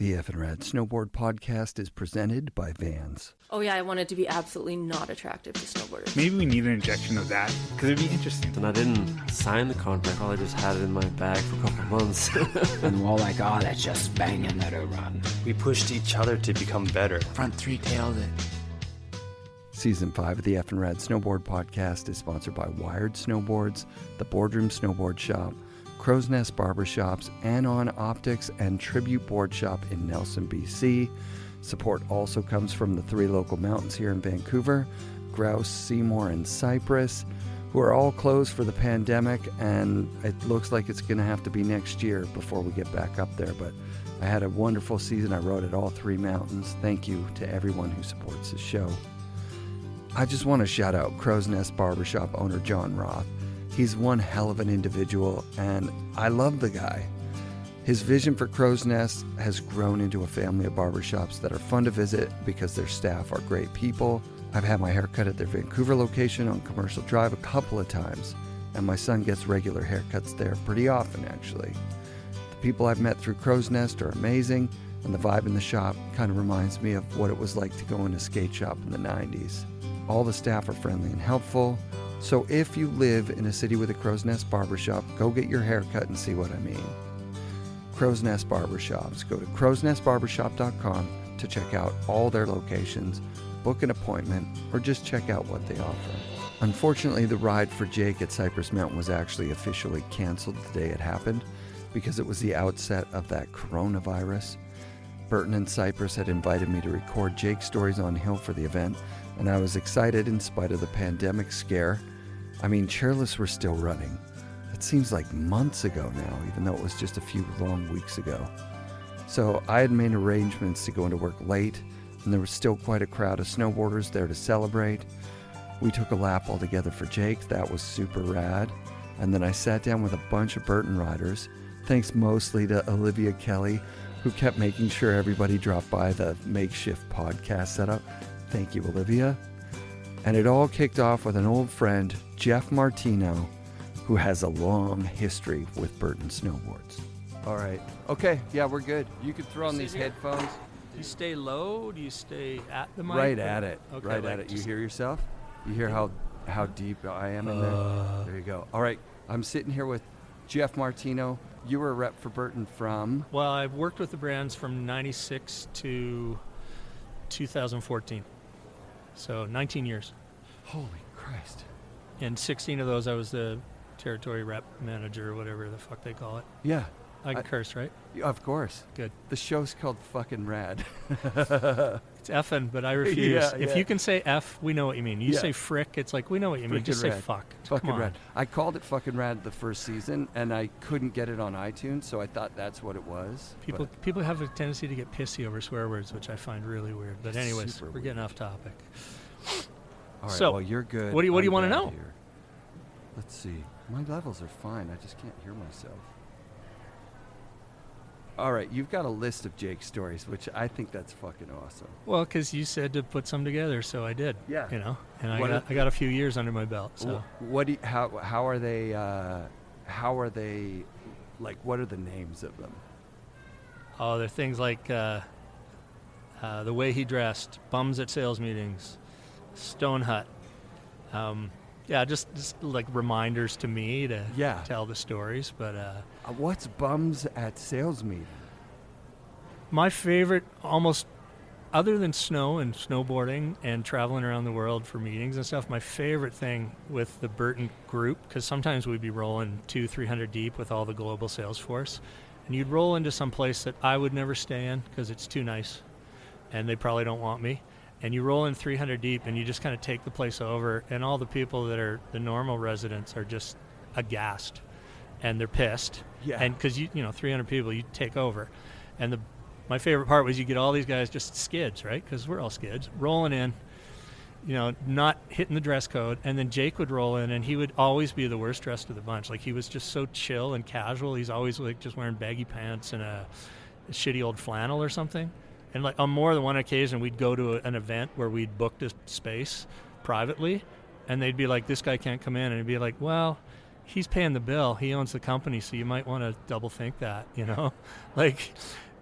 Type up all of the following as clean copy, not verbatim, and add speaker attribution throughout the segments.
Speaker 1: The FNRad Snowboard Podcast is presented by Vans.
Speaker 2: Oh yeah, I wanted to be absolutely not attractive to snowboarders.
Speaker 3: Maybe we need an injection of that, because it'd be interesting.
Speaker 4: And I didn't sign the contract, I just had it in my bag for a couple of months.
Speaker 5: And we're all like, oh, let's just bang and let her run.
Speaker 6: We pushed each other to become better.
Speaker 5: Front three-tailed it.
Speaker 1: Season 5 of the FNRad Snowboard Podcast is sponsored by Wired Snowboards, the Boardroom Snowboard Shop, Crow's Nest Barbershops, Anon Optics, and Tribute Board Shop in Nelson, BC. Support also comes from the 3 local mountains here in Vancouver, Grouse, Seymour, and Cypress, who are all closed for the pandemic, and it looks like it's going to have to be next year before we get back up there. But I had a wonderful season. I rode at all 3 mountains. Thank you to everyone who supports the show. I just want to shout out Crow's Nest Barbershop owner John Roth. He's one hell of an individual, and I love the guy. His vision for Crow's Nest has grown into a family of barbershops that are fun to visit because their staff are great people. I've had my hair cut at their Vancouver location on Commercial Drive a couple of times, and my son gets regular haircuts there pretty often, actually. The people I've met through Crow's Nest are amazing, and the vibe in the shop kind of reminds me of what it was like to go in a skate shop in the 90s. All the staff are friendly and helpful. So if you live in a city with a Crow's Nest Barbershop, go get your hair cut and see what I mean. Crow's Nest Barbershops. Go to crowsnestbarbershop.com to check out all their locations, book an appointment, or just check out what they offer. Unfortunately, the ride for Jake at Cypress Mountain was actually officially canceled the day it happened because it was the outset of that coronavirus. Burton and Cypress had invited me to record Jake's stories on hill for the event, and I was excited in spite of the pandemic scare. I mean, chairlifts were still running. It seems like months ago now, even though it was just a few long weeks ago. So I had made arrangements to go into work late, and there was still quite a crowd of snowboarders there to celebrate. We took a lap all together for Jake. That was super rad. And then I sat down with a bunch of Burton riders, thanks mostly to Olivia Kelly, who kept making sure everybody dropped by the makeshift podcast setup. Thank you, Olivia. And it all kicked off with an old friend, Jeff Martino, who has a long history with Burton Snowboards. All right. Okay. Yeah, we're good. You can throw on these headphones.
Speaker 7: Do you stay low? Do you stay at the mic?
Speaker 1: Right at it.
Speaker 7: Okay,
Speaker 1: right
Speaker 7: like
Speaker 1: at it. You hear yourself? You hear how deep I am in there? There you go. All right. I'm sitting here with Jeff Martino. You were a rep for Burton from?
Speaker 7: Well, I've worked with the brands from 96 to 2014. So 19 years.
Speaker 1: Holy Christ.
Speaker 7: And 16 of those I was the territory rep manager, whatever the fuck they call it.
Speaker 1: Yeah.
Speaker 7: I can curse, right?
Speaker 1: Of course.
Speaker 7: Good.
Speaker 1: The show's called fucking Rad.
Speaker 7: It's effing, but I refuse. If you can say F, we know what you mean. You say frick, it's like, we know what you mean. Just say fuck.
Speaker 1: Fucking Rad. I called it fucking Rad the first season, and I couldn't get it on iTunes, so I thought that's what it was.
Speaker 7: People have a tendency to get pissy over swear words, which I find really weird. But anyways, we're getting off topic.
Speaker 1: All right,
Speaker 7: so,
Speaker 1: well, you're good.
Speaker 7: What do you want to know?
Speaker 1: Here. Let's see. My levels are fine. I just can't hear myself. All right, you've got a list of Jake's stories, which I think that's fucking awesome.
Speaker 7: Well, because you said to put some together, so I did.
Speaker 1: Yeah.
Speaker 7: You know, and I got a few years under my belt. So
Speaker 1: how are they? Like, what are the names of them?
Speaker 7: Oh, they're things like the way he dressed, bums at sales meetings, Stone Hut. Just like reminders to me to tell the stories. But
Speaker 1: what's bums at sales meeting?
Speaker 7: My favorite, almost other than snow and snowboarding and traveling around the world for meetings and stuff, my favorite thing with the Burton group, because sometimes we'd be rolling 200-300 deep with all the global sales force, and you'd roll into some place that I would never stay in because it's too nice and they probably don't want me. And you roll in 300 deep and you just kind of take the place over, and all the people that are the normal residents are just aghast and they're pissed. Yeah. And because you know 300 people, you take over. And my favorite part was you get all these guys just skids, right? Because we're all skids, rolling in, you know, not hitting the dress code. And then Jake would roll in, and he would always be the worst dressed of the bunch. Like, he was just so chill and casual. He's always like just wearing baggy pants and a shitty old flannel or something. And like on more than one occasion, we'd go to an event where we'd booked a space privately, and they'd be like, "This guy can't come in," and he'd be like, "Well, he's paying the bill. He owns the company, so you might want to double think that, you know." Like,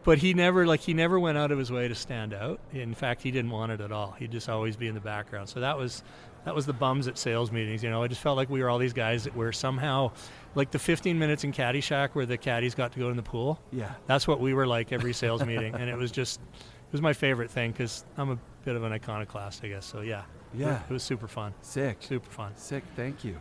Speaker 7: But he never went out of his way to stand out. In fact, he didn't want it at all. He'd just always be in the background. So that was the bums at sales meetings. You know, I just felt like we were all these guys that were somehow like the 15 minutes in Caddy Shack where the caddies got to go in the pool.
Speaker 1: Yeah.
Speaker 7: That's what we were like every sales meeting. And it was my favorite thing because I'm a bit of an iconoclast, I guess. So yeah.
Speaker 1: Yeah.
Speaker 7: It was super fun.
Speaker 1: Sick.
Speaker 7: Super fun.
Speaker 1: Sick. Thank you.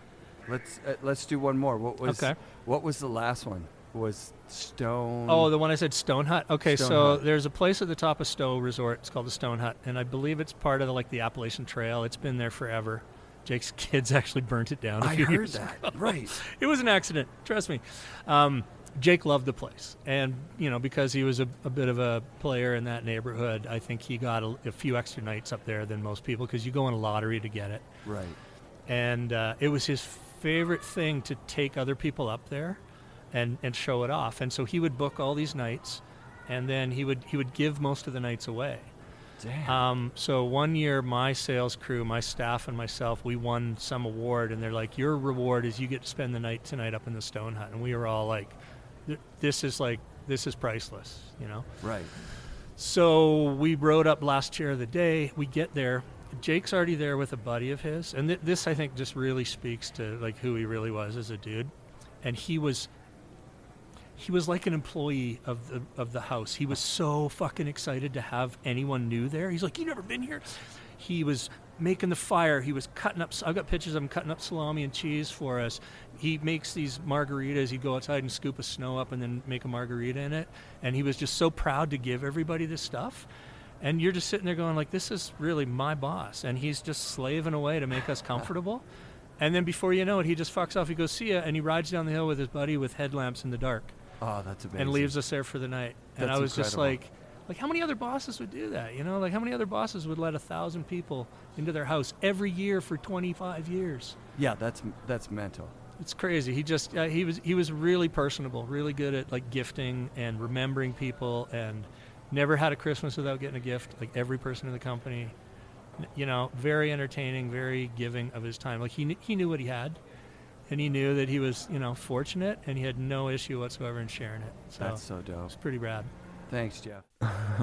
Speaker 1: Let's do one more. What was the last one? Was Stone?
Speaker 7: Oh, the one I said, Stone Hut. Okay,
Speaker 1: Stone
Speaker 7: so
Speaker 1: Hut.
Speaker 7: there's a place at the top of Stowe Resort. It's called the Stone Hut, and I believe it's part of the Appalachian Trail. It's been there forever. Jake's kids actually burnt it down a few years ago.
Speaker 1: Right.
Speaker 7: It was an accident. Trust me. Jake loved the place, and because he was a bit of a player in that neighborhood, I think he got a few extra nights up there than most people because you go on a lottery to get it.
Speaker 1: Right.
Speaker 7: And it was his favorite thing to take other people up there and show it off. And so he would book all these nights, and then he would give most of the nights away.
Speaker 1: Damn.
Speaker 7: So one year, my sales crew, my staff, and myself, we won some award, and they're like, your reward is you get to spend the night tonight up in the Stone Hut. And we were all like, this is priceless,
Speaker 1: Right.
Speaker 7: So we rode up last chair of the day. We get there. Jake's already there with a buddy of his, and this I think just really speaks to who he really was as a dude. And he was like an employee of the house. He was so fucking excited to have anyone new there. He's like, "You never been here?" He was making the fire. He was cutting up. I've got pictures of him cutting up salami and cheese for us. He makes these margaritas. He'd go outside and scoop a snow up and then make a margarita in it. And he was just so proud to give everybody this stuff. And you're just sitting there going this is really my boss. And he's just slaving away to make us comfortable. And then before you know it, he just fucks off. He goes, "See ya." And he rides down the hill with his buddy with headlamps in the dark.
Speaker 1: Oh, that's amazing.
Speaker 7: And leaves us there for the night. And
Speaker 1: That's
Speaker 7: I was just
Speaker 1: incredible.
Speaker 7: like, how many other bosses would do that? How many other bosses would let 1,000 people into their house every year for 25 years?
Speaker 1: Yeah, that's mental.
Speaker 7: It's crazy. He was really personable, really good at gifting and remembering people, and never had a Christmas without getting a gift. Every person in the company, very entertaining, very giving of his time. He knew what he had, and he knew that he was fortunate, and he had no issue whatsoever in sharing it. So
Speaker 1: That's so dope.
Speaker 7: it's pretty rad.
Speaker 1: Thanks, Jeff.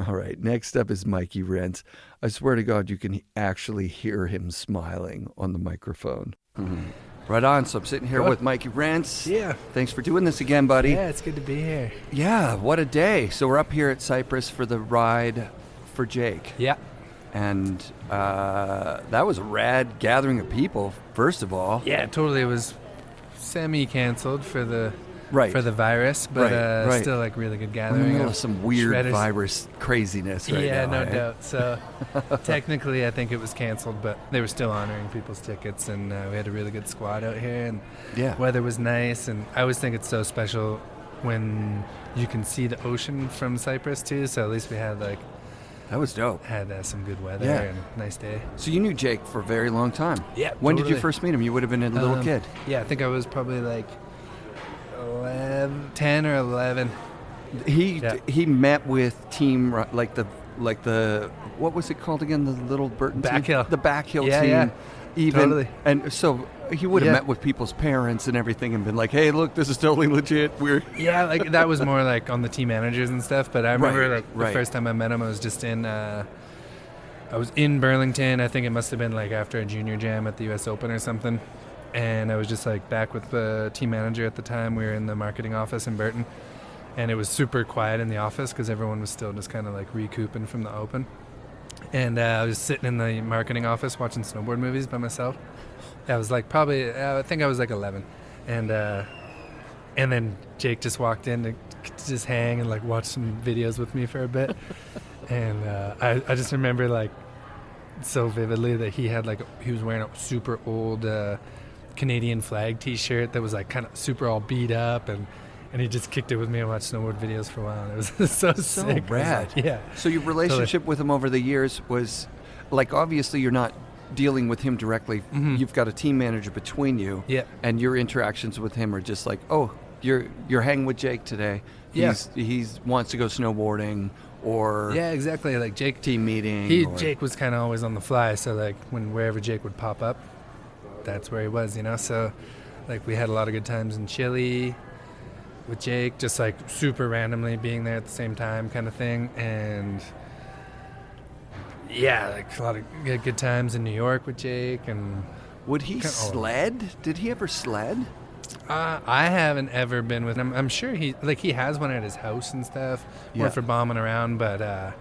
Speaker 1: All right. Next up is Mikey Rencz. I swear to God, you can actually hear him smiling on the microphone. Mm-hmm. Right on. So I'm sitting here with Mikey Rencz.
Speaker 8: Yeah.
Speaker 1: Thanks for doing this again, buddy.
Speaker 8: Yeah, it's good to be here.
Speaker 1: Yeah, what a day. So we're up here at Cypress for the ride for Jake.
Speaker 8: Yeah.
Speaker 1: And that was a rad gathering of people, first of all.
Speaker 8: Yeah, totally. It was semi-canceled for the
Speaker 1: Right.
Speaker 8: for the virus, but
Speaker 1: Right.
Speaker 8: still really good
Speaker 1: We're in
Speaker 8: gathering.
Speaker 1: the middle of some weird
Speaker 8: Shredders.
Speaker 1: virus craziness right
Speaker 8: yeah,
Speaker 1: now.
Speaker 8: no
Speaker 1: eh?
Speaker 8: doubt. So technically, I think it was canceled, but they were still honoring people's tickets, and we had a really good squad out here, and
Speaker 1: Yeah.
Speaker 8: weather was nice. And I always think it's so special when you can see the ocean from Cyprus too. So at least we had
Speaker 1: That was dope.
Speaker 8: some good weather
Speaker 1: Yeah.
Speaker 8: and nice day.
Speaker 1: So you knew Jake for a very long time.
Speaker 8: Yeah,
Speaker 1: When did you
Speaker 8: totally.
Speaker 1: first meet him? You would have been a little kid.
Speaker 8: Yeah, I think I was probably 10 or 11.
Speaker 1: He met with team like the what was it called again? The little Burton
Speaker 8: Back
Speaker 1: team?
Speaker 8: Hill.
Speaker 1: The Back Hill
Speaker 8: Yeah,
Speaker 1: team.
Speaker 8: yeah.
Speaker 1: Even
Speaker 8: Totally.
Speaker 1: and so he would have
Speaker 8: Yeah.
Speaker 1: met with people's parents and everything and been like, "Hey, look, this is totally legit."
Speaker 8: Yeah, that was more on the team managers and stuff. But I remember the
Speaker 1: right.
Speaker 8: first time I met him, I was just I was in Burlington. I think it must have been after a junior jam at the U.S. Open or something. And I was just back with the team manager at the time. We were in the marketing office in Burton. And it was super quiet in the office because everyone was still just kind of recouping from the Open. And I was sitting in the marketing office watching snowboard movies by myself. I was probably, I think I was 11. And then Jake just walked in to just hang and watch some videos with me for a bit. And I just remember so vividly that he had he was wearing a super old Canadian flag t-shirt that was kind of super all beat up, and he just kicked it with me and watched snowboard videos for a while. And it was so sick.
Speaker 1: rad.
Speaker 8: Yeah.
Speaker 1: So your relationship with him over the years was obviously you're not dealing with him directly.
Speaker 8: Mhm.
Speaker 1: You've got a team manager between you.
Speaker 8: Yeah.
Speaker 1: And your interactions with him are just oh, you're hanging with Jake today.
Speaker 8: Yeah.
Speaker 1: He's wants to go snowboarding or
Speaker 8: Yeah, exactly. Jake
Speaker 1: team meeting.
Speaker 8: Jake was kind of always on the fly, so wherever Jake would pop up, that's where he was, So we had a lot of good times in Chile. with Jake, just like super randomly being there at the same time kind of thing. And yeah, like a lot of good times in New York with Jake. And
Speaker 1: Would he sled? Did he ever sled?
Speaker 8: I haven't ever been with him. I'm sure he has one at his house and stuff, more for bombing around. But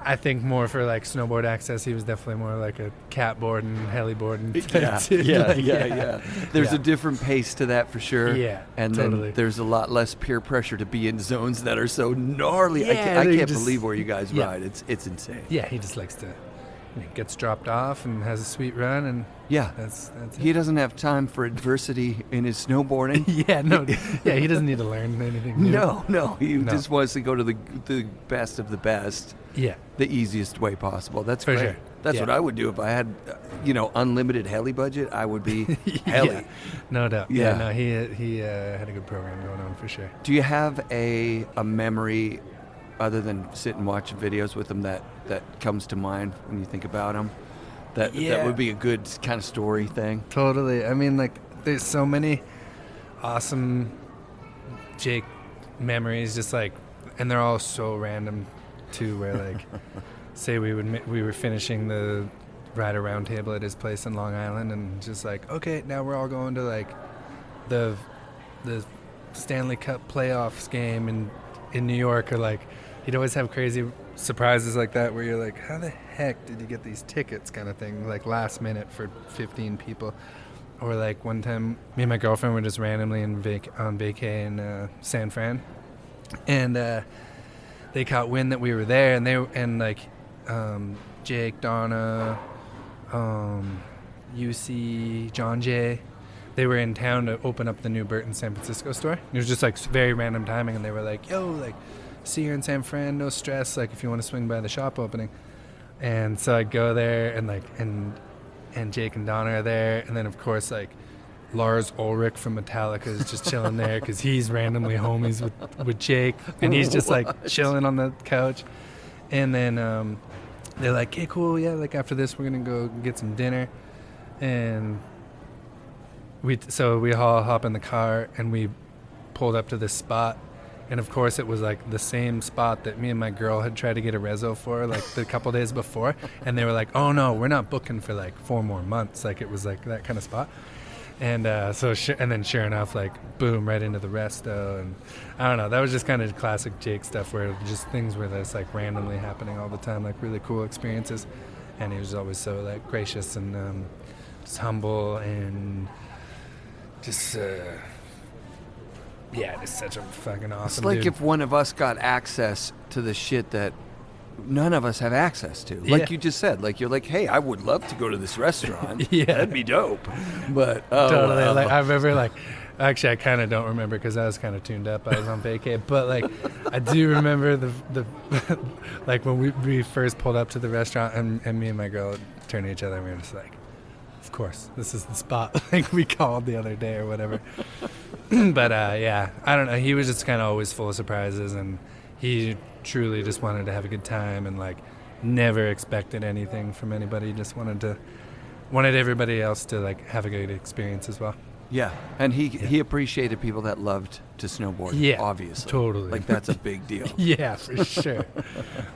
Speaker 8: I think more for like snowboard access, he was definitely more like a catboarding, heliboarding type dude.
Speaker 1: Yeah. There's a different pace to that for sure.
Speaker 8: Yeah,
Speaker 1: and
Speaker 8: totally.
Speaker 1: then there's a lot less peer pressure to be in zones that are so gnarly.
Speaker 8: Yeah,
Speaker 1: I can't believe where you guys ride. It's insane.
Speaker 8: Yeah, he just likes to gets dropped off and has a sweet run, and that's
Speaker 1: he doesn't have time for adversity in his snowboarding.
Speaker 8: He doesn't need to learn anything new.
Speaker 1: No, he just wants to go to the best of the best.
Speaker 8: Yeah,
Speaker 1: the easiest way possible. That's
Speaker 8: for
Speaker 1: great.
Speaker 8: Sure.
Speaker 1: That's what I would do if I had, unlimited heli budget. I would be heli.
Speaker 8: No doubt. He had a good program going on for sure.
Speaker 1: Do you have a memory, other than sitting watching videos with him, that comes to mind when you think about him? That would be a good kind of story thing.
Speaker 8: Totally. I mean, like, there's so many awesome Jake memories, just like, and they're all so random too. Where like, say we were finishing the rider round table at his place in Long Island, and just like, okay, now we're all going to like the Stanley Cup playoffs game in New York, or like, he'd always have crazy surprises like that where you're like, how the heck did you get these tickets kind of thing, like last minute for 15 people. Or like one time me and my girlfriend were just randomly on vacay in San Fran, and they caught wind that we were there, and Jake, Donna, UC, John Jay, they were in town to open up the new Burton San Francisco store. It was just like very random timing, and they were like, yo, like, see you in San Fran, no stress, like if you want to swing by the shop opening. And so I'd go there, and like and Jake and Donna are there, and then of course like Lars Ulrich from Metallica is just chilling there because he's randomly homies with Jake, and he's just like chilling on the couch. And then they're like, hey, cool, yeah, like after this we're gonna go get some dinner. And we all hop in the car, and we pulled up to this spot. And of course, it was like the same spot that me and my girl had tried to get a reso for like the couple days before. And they were like, oh no, we're not booking for like 4 more months. Like it was like that kind of spot. And and then sure enough, like boom, right into the resto. And I don't know, that was just kind of classic Jake stuff, where just things were just like randomly happening all the time, like really cool experiences. And he was always so like gracious and just humble, and just just such a fucking awesome
Speaker 1: It's like
Speaker 8: dude.
Speaker 1: if one of us got access to the shit that none of us have access to. Like you just said, like you're like, hey, I would love to go to this restaurant. That'd be dope. But
Speaker 8: totally. Like I remember, like, actually I kind of don't remember because I was kind of tuned up. I was on vacay, but like I do remember the like when we first pulled up to the restaurant, and me and my girl turned to each other, and we were just like, of course, this is the spot like we called the other day or whatever. But I don't know, he was just kind of always full of surprises, and he truly just wanted to have a good time, and like never expected anything from anybody. Just wanted everybody else to like have a good experience as well.
Speaker 1: Yeah, and he appreciated people that loved to snowboard.
Speaker 8: Yeah,
Speaker 1: obviously,
Speaker 8: totally.
Speaker 1: Like that's a big deal.
Speaker 8: Yeah, for sure,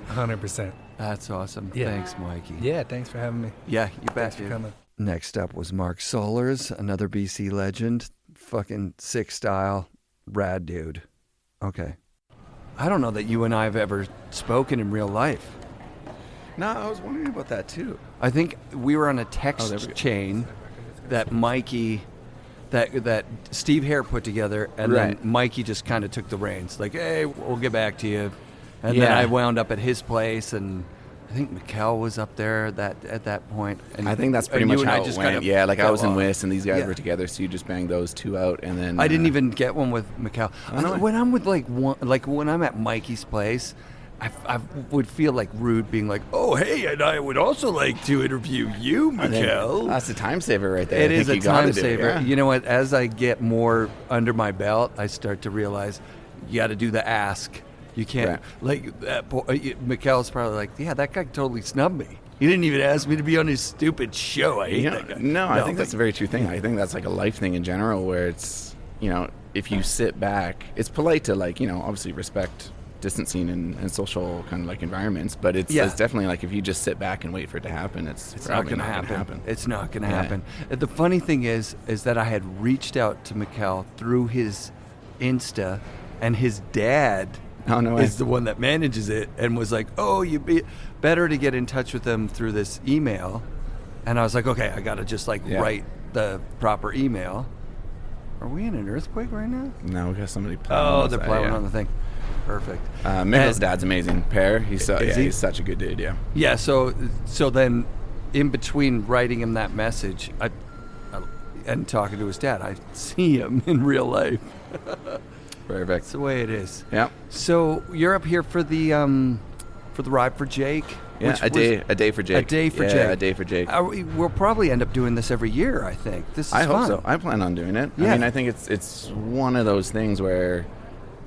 Speaker 8: 100%.
Speaker 1: That's awesome.
Speaker 8: Yeah.
Speaker 1: Thanks, Mikey.
Speaker 8: Yeah, thanks for having me.
Speaker 1: Yeah, you bet.
Speaker 8: Thanks for
Speaker 1: dude.
Speaker 8: coming.
Speaker 1: Next up was Mark Sollors, another BC legend. Fucking sick style, rad dude. Okay. I don't know that you and I have ever spoken in real life.
Speaker 9: No, I was wondering about that too.
Speaker 1: I think we were on a text chain that Mikey, that Steve Hare put together, and then Mikey just kind of took the reins. Like, hey, we'll get back to you. And then I wound up at his place, and I think Mikkel was up there at that point. And
Speaker 9: I think that's pretty much how it went. Yeah, like I was in Wiss, and these guys
Speaker 1: Yeah.
Speaker 9: were together, so you just banged those two out, and then
Speaker 1: I didn't even get one with Mikkel. When I'm with when I'm at Mikey's place, I would feel like rude being like, oh, hey, and I would also like to interview you, Mikkel.
Speaker 9: That's a time saver right there.
Speaker 1: It is a time saver.
Speaker 9: Yeah.
Speaker 1: You know what? As I get more under my belt, I start to realize you got to do the ask. You can't, like, Mikkel's probably like, yeah, that guy totally snubbed me. He didn't even ask me to be on his stupid show. I hate that guy.
Speaker 9: No, I think that's a very true thing. I think that's like a life thing in general, where it's if you sit back, it's polite to obviously respect distancing and social kind of like environments, but it's definitely like if you just sit back and wait for it to happen, it's
Speaker 1: not going to happen. It's not going to happen. The funny thing is that I had reached out to Mikkel through his Insta, and his dad is the one that manages it, and was like, "Oh, you'd be better to get in touch with them through this email." And I was like, "Okay, I got to just write the proper email." Are we in an earthquake right now?
Speaker 9: No, we got somebody plowing.
Speaker 1: Oh, they're plowing on the thing. Perfect.
Speaker 9: Mikkel's dad's amazing. He's such a good dude. Yeah.
Speaker 1: Yeah. So then, in between writing him that message, and talking to his dad, I see him in real life.
Speaker 9: Perfect.
Speaker 1: That's the way it is.
Speaker 9: Yeah.
Speaker 1: So you're up here for the ride for Jake.
Speaker 9: Yeah, a day for Jake.
Speaker 1: A day for Jake.
Speaker 9: Yeah, a day for Jake.
Speaker 1: We'll probably end up doing this every year, I think. I
Speaker 9: hope so. I plan on doing it.
Speaker 1: Yeah.
Speaker 9: I mean, I think it's one of those things where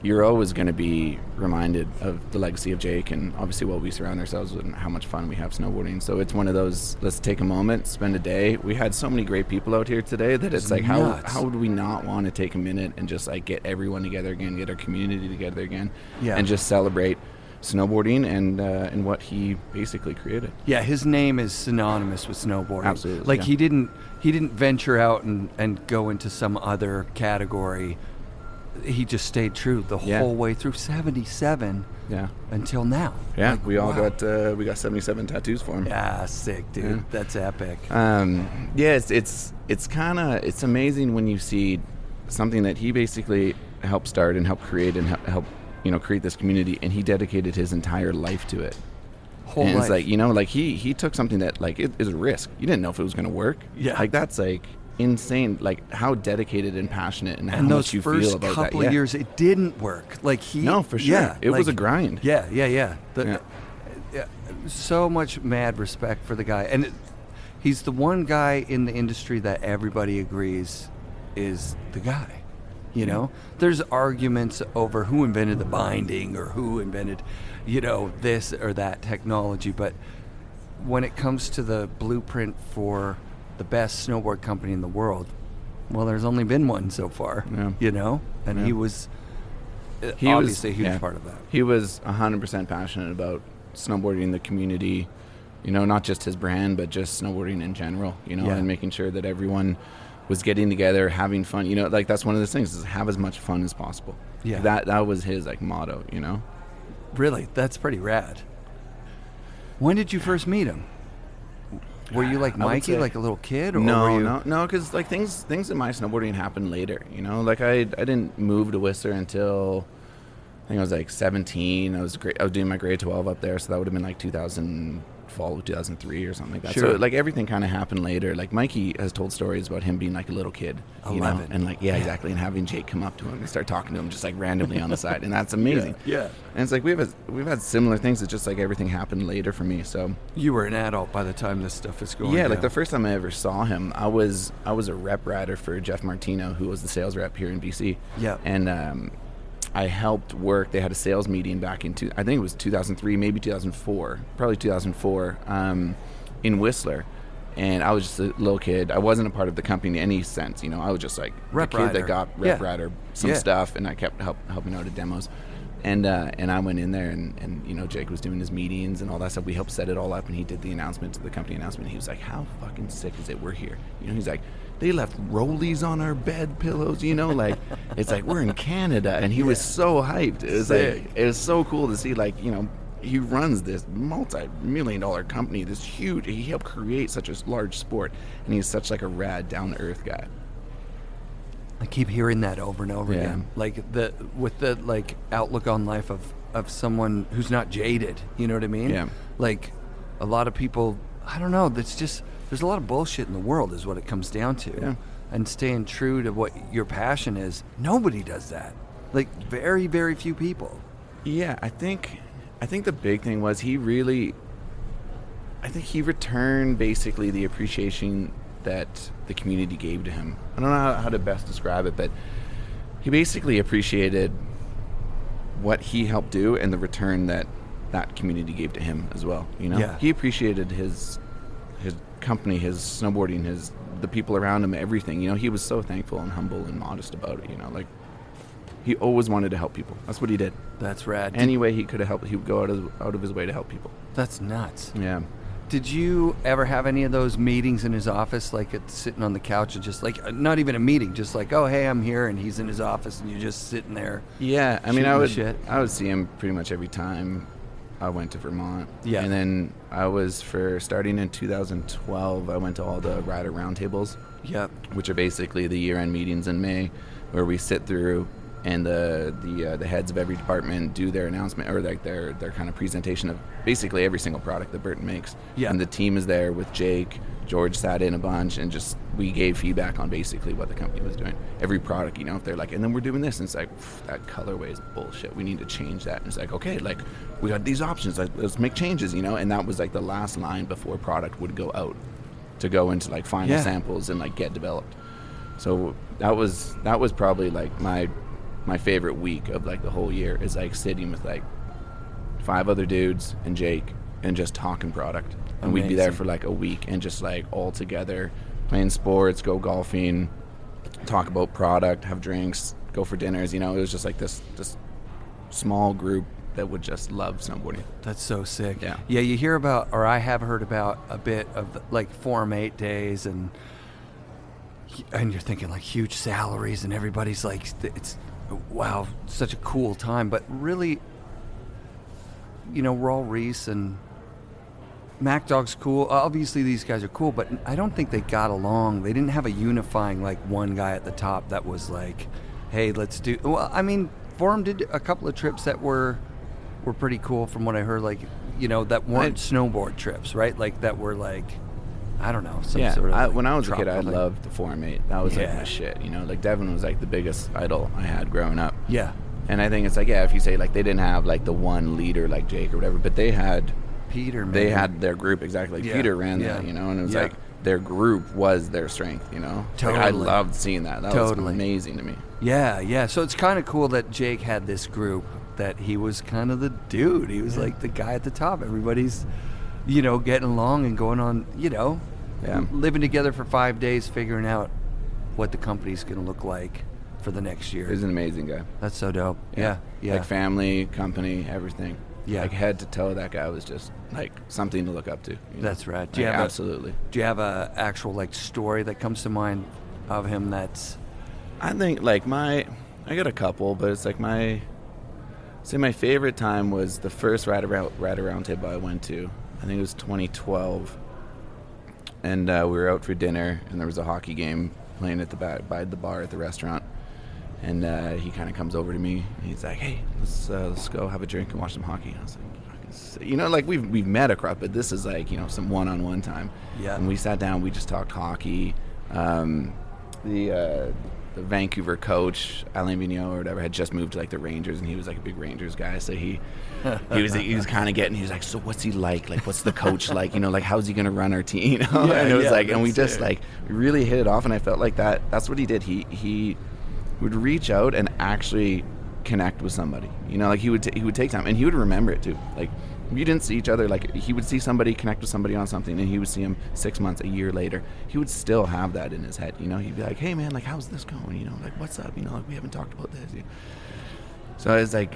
Speaker 9: you're always going to be reminded of the legacy of Jake, and obviously what we surround ourselves with and how much fun we have snowboarding. So it's one of those, let's take a moment, spend a day. We had so many great people out here today that it's like, how would we not want to take a minute and just get everyone together again, get our community together again, and just celebrate snowboarding and what he basically created.
Speaker 1: Yeah, his name is synonymous with snowboarding.
Speaker 9: Absolutely.
Speaker 1: He didn't venture out and go into some other category. He just stayed true the whole way through 77 until now.
Speaker 9: Yeah, we got 77 tattoos for him.
Speaker 1: Yeah, sick, dude. Yeah. That's epic.
Speaker 9: It's amazing when you see something that he basically helped start and help create and help create this community, and he dedicated his entire life to it.
Speaker 1: Whole life.
Speaker 9: It's he took something that it is a risk. You didn't know if it was going to work.
Speaker 1: Yeah.
Speaker 9: That's insane, how dedicated and passionate and how much you feel about that.
Speaker 1: And those first couple of years, it didn't work.
Speaker 9: No, for sure. Yeah, it was a grind.
Speaker 1: Yeah. So much mad respect for the guy. And he's the one guy in the industry that everybody agrees is the guy. There's arguments over who invented the binding or who invented, this or that technology. But when it comes to the blueprint for the best snowboard company in the world, well, there's only been one so far, and he was obviously a huge part of that.
Speaker 9: He was 100% passionate about snowboarding, the community, not just his brand, but just snowboarding in general, and making sure that everyone was getting together, having fun, that's one of those things, is have as much fun as possible. Yeah. That was his motto,
Speaker 1: Really? That's pretty rad. When did you first meet him? Were you like Mikey, like a little kid? Or
Speaker 9: No, because things in my snowboarding happened later. I didn't move to Whistler until I think I was 17. I was doing my grade 12 up there, so that would have been fall of 2003 or something like that.
Speaker 1: Sure.
Speaker 9: So everything kind of happened later. Mikey has told stories about him being a little kid,
Speaker 1: 11.
Speaker 9: And exactly, and having Jake come up to him and start talking to him just randomly on the side, and that's amazing.
Speaker 1: Yeah.
Speaker 9: And it's we've had similar things. It's just everything happened later for me. So
Speaker 1: you were an adult by the time this stuff is going.
Speaker 9: Yeah,
Speaker 1: down.
Speaker 9: the first time I ever saw him, I was a rep rider for Jeff Martino, who was the sales rep here in BC.
Speaker 1: Yeah.
Speaker 9: And I helped work. They had a sales meeting back in I think it was 2003, maybe 2004, probably 2004, in Whistler. And I was just a little kid. I wasn't a part of the company in any sense. I was just
Speaker 1: rep
Speaker 9: the kid
Speaker 1: rider.
Speaker 9: that got rep rider some stuff, and I kept helping out at demos. And I went in there, and Jake was doing his meetings and all that stuff. We helped set it all up, and he did the announcement, the company announcement. He was like, "How fucking sick is it? We're here." He's like, "They left rollies on our bed pillows." It's we're in Canada, and he was so hyped. It was it was so cool to see. He runs this multi-million-dollar company, this huge. He helped create such a large sport, and he's such a rad, down-to-earth guy.
Speaker 1: I keep hearing that over and over again. With the outlook on life of someone who's not jaded. You know what I mean?
Speaker 9: Yeah.
Speaker 1: A lot of people, I don't know. That's just there's a lot of bullshit in the world, is what it comes down to.
Speaker 9: Yeah.
Speaker 1: And staying true to what your passion is. Nobody does that. Very, very few people.
Speaker 9: Yeah, I think the big thing was he returned basically the appreciation that the community gave to him. I don't know how to best describe it, but he basically appreciated what he helped do and the return that community gave to him as well.
Speaker 1: Yeah.
Speaker 9: He appreciated his company, his snowboarding, the people around him, everything. You know, he was so thankful and humble and modest about it. You know, like he always wanted to help people. That's what he did.
Speaker 1: That's rad.
Speaker 9: Any way he could have helped, he would go out of his way to help people.
Speaker 1: That's nuts.
Speaker 9: Yeah.
Speaker 1: Did you ever have any of those meetings in his office, like sitting on the couch and just like, not even a meeting, just like, oh, hey, I'm here, and he's in his office, and you're just sitting there?
Speaker 9: Yeah, I mean, I would see him pretty much every time I went to Vermont.
Speaker 1: Yeah.
Speaker 9: And then starting in 2012, I went to all the rider roundtables.
Speaker 1: Yep.
Speaker 9: Which are basically the year-end meetings in May, where we sit through and the heads of every department do their announcement or like their kind of presentation of basically every single product that Burton makes.
Speaker 1: Yeah.
Speaker 9: And the team is there with Jake. George sat in a bunch and just we gave feedback on basically what the company was doing. Every product, you know, if they're like, and then we're doing this, and it's like, that colorway is bullshit. We need to change that. And it's like, okay, like we got these options. Like, let's make changes, you know. And that was like the last line before product would go out to go into like final samples and like get developed. So that was probably like my favorite week of like the whole year is like sitting with like 5 other dudes and Jake and just talking product. And we'd be there for like a week and just like all together playing sports, go golfing, talk about product, have drinks, go for dinners. You know, it was just like this small group that would just love snowboarding.
Speaker 1: That's so sick.
Speaker 9: Yeah.
Speaker 1: Yeah, you hear about, or I have heard about a bit of like Form 8 days and you're thinking like huge salaries and everybody's like, it's, wow, such a cool time. But really, you know, Raul Reese and Mac Dog's cool. Obviously, these guys are cool, but I don't think they got along. They didn't have a unifying, like, one guy at the top that was like, hey, let's do... Well, I mean, Forum did a couple of trips that were pretty cool from what I heard, like, you know, that weren't snowboard trips, right? Like, that were like, I don't know, some sort of... Like,
Speaker 9: when I was a kid, I loved the Form 8. That was like my shit, you know? Like, Devin was like the biggest idol I had growing up.
Speaker 1: Yeah.
Speaker 9: And I think it's like, if you say, like, they didn't have, like, the one leader like Jake or whatever, but they had...
Speaker 1: Peter, man.
Speaker 9: They had their group, exactly. Like Peter ran that, you know, and it was like their group was their strength, you know?
Speaker 1: Totally.
Speaker 9: Like, I loved seeing that. That was amazing to me.
Speaker 1: Yeah, yeah. So it's kind of cool that Jake had this group, that he was kind of the dude. He was like the guy at the top. Everybody's, you know, getting along and going on, you know, living together for 5 days, figuring out what the company's going to look like for the next year.
Speaker 9: He's an amazing guy.
Speaker 1: That's so dope. Yeah, yeah.
Speaker 9: Like family, company, everything.
Speaker 1: Yeah.
Speaker 9: Like head to toe, that guy was just like something to look up to. You know?
Speaker 1: That's right.
Speaker 9: Like, absolutely.
Speaker 1: Do you have a actual like story that comes to mind of him that's...
Speaker 9: I think like I got a couple, but it's like my favorite time was the first Rider Roundtable I went to. I think it was 2012. And we were out for dinner, and there was a hockey game playing at by the bar at the restaurant. And he kind of comes over to me, and he's like, "Hey, let's go have a drink and watch some hockey." And I was like, you know, like we've met across, but this is like, you know, some one-on-one time. Yeah. And we sat down, we just talked hockey. The Vancouver coach, Alain Vigneault or whatever, had just moved to like the Rangers, and he was like a big Rangers guy. So he was kind of getting. He was like, "So what's he like? Like, what's the coach like? You know, like how's he gonna run our team?" You know? And it was like, and we just like really hit it off, and I felt like that's what he did. He would reach out and actually connect with somebody, you know, like he would take time, and he would remember it too. Like if you didn't see each other, like he would see somebody, connect with somebody on something, and he would see him 6 months, a year later, he would still have that in his head, you know. He'd be like, "Hey man, like how's this going, you know, like what's up, you know, like we haven't talked about this." So it's like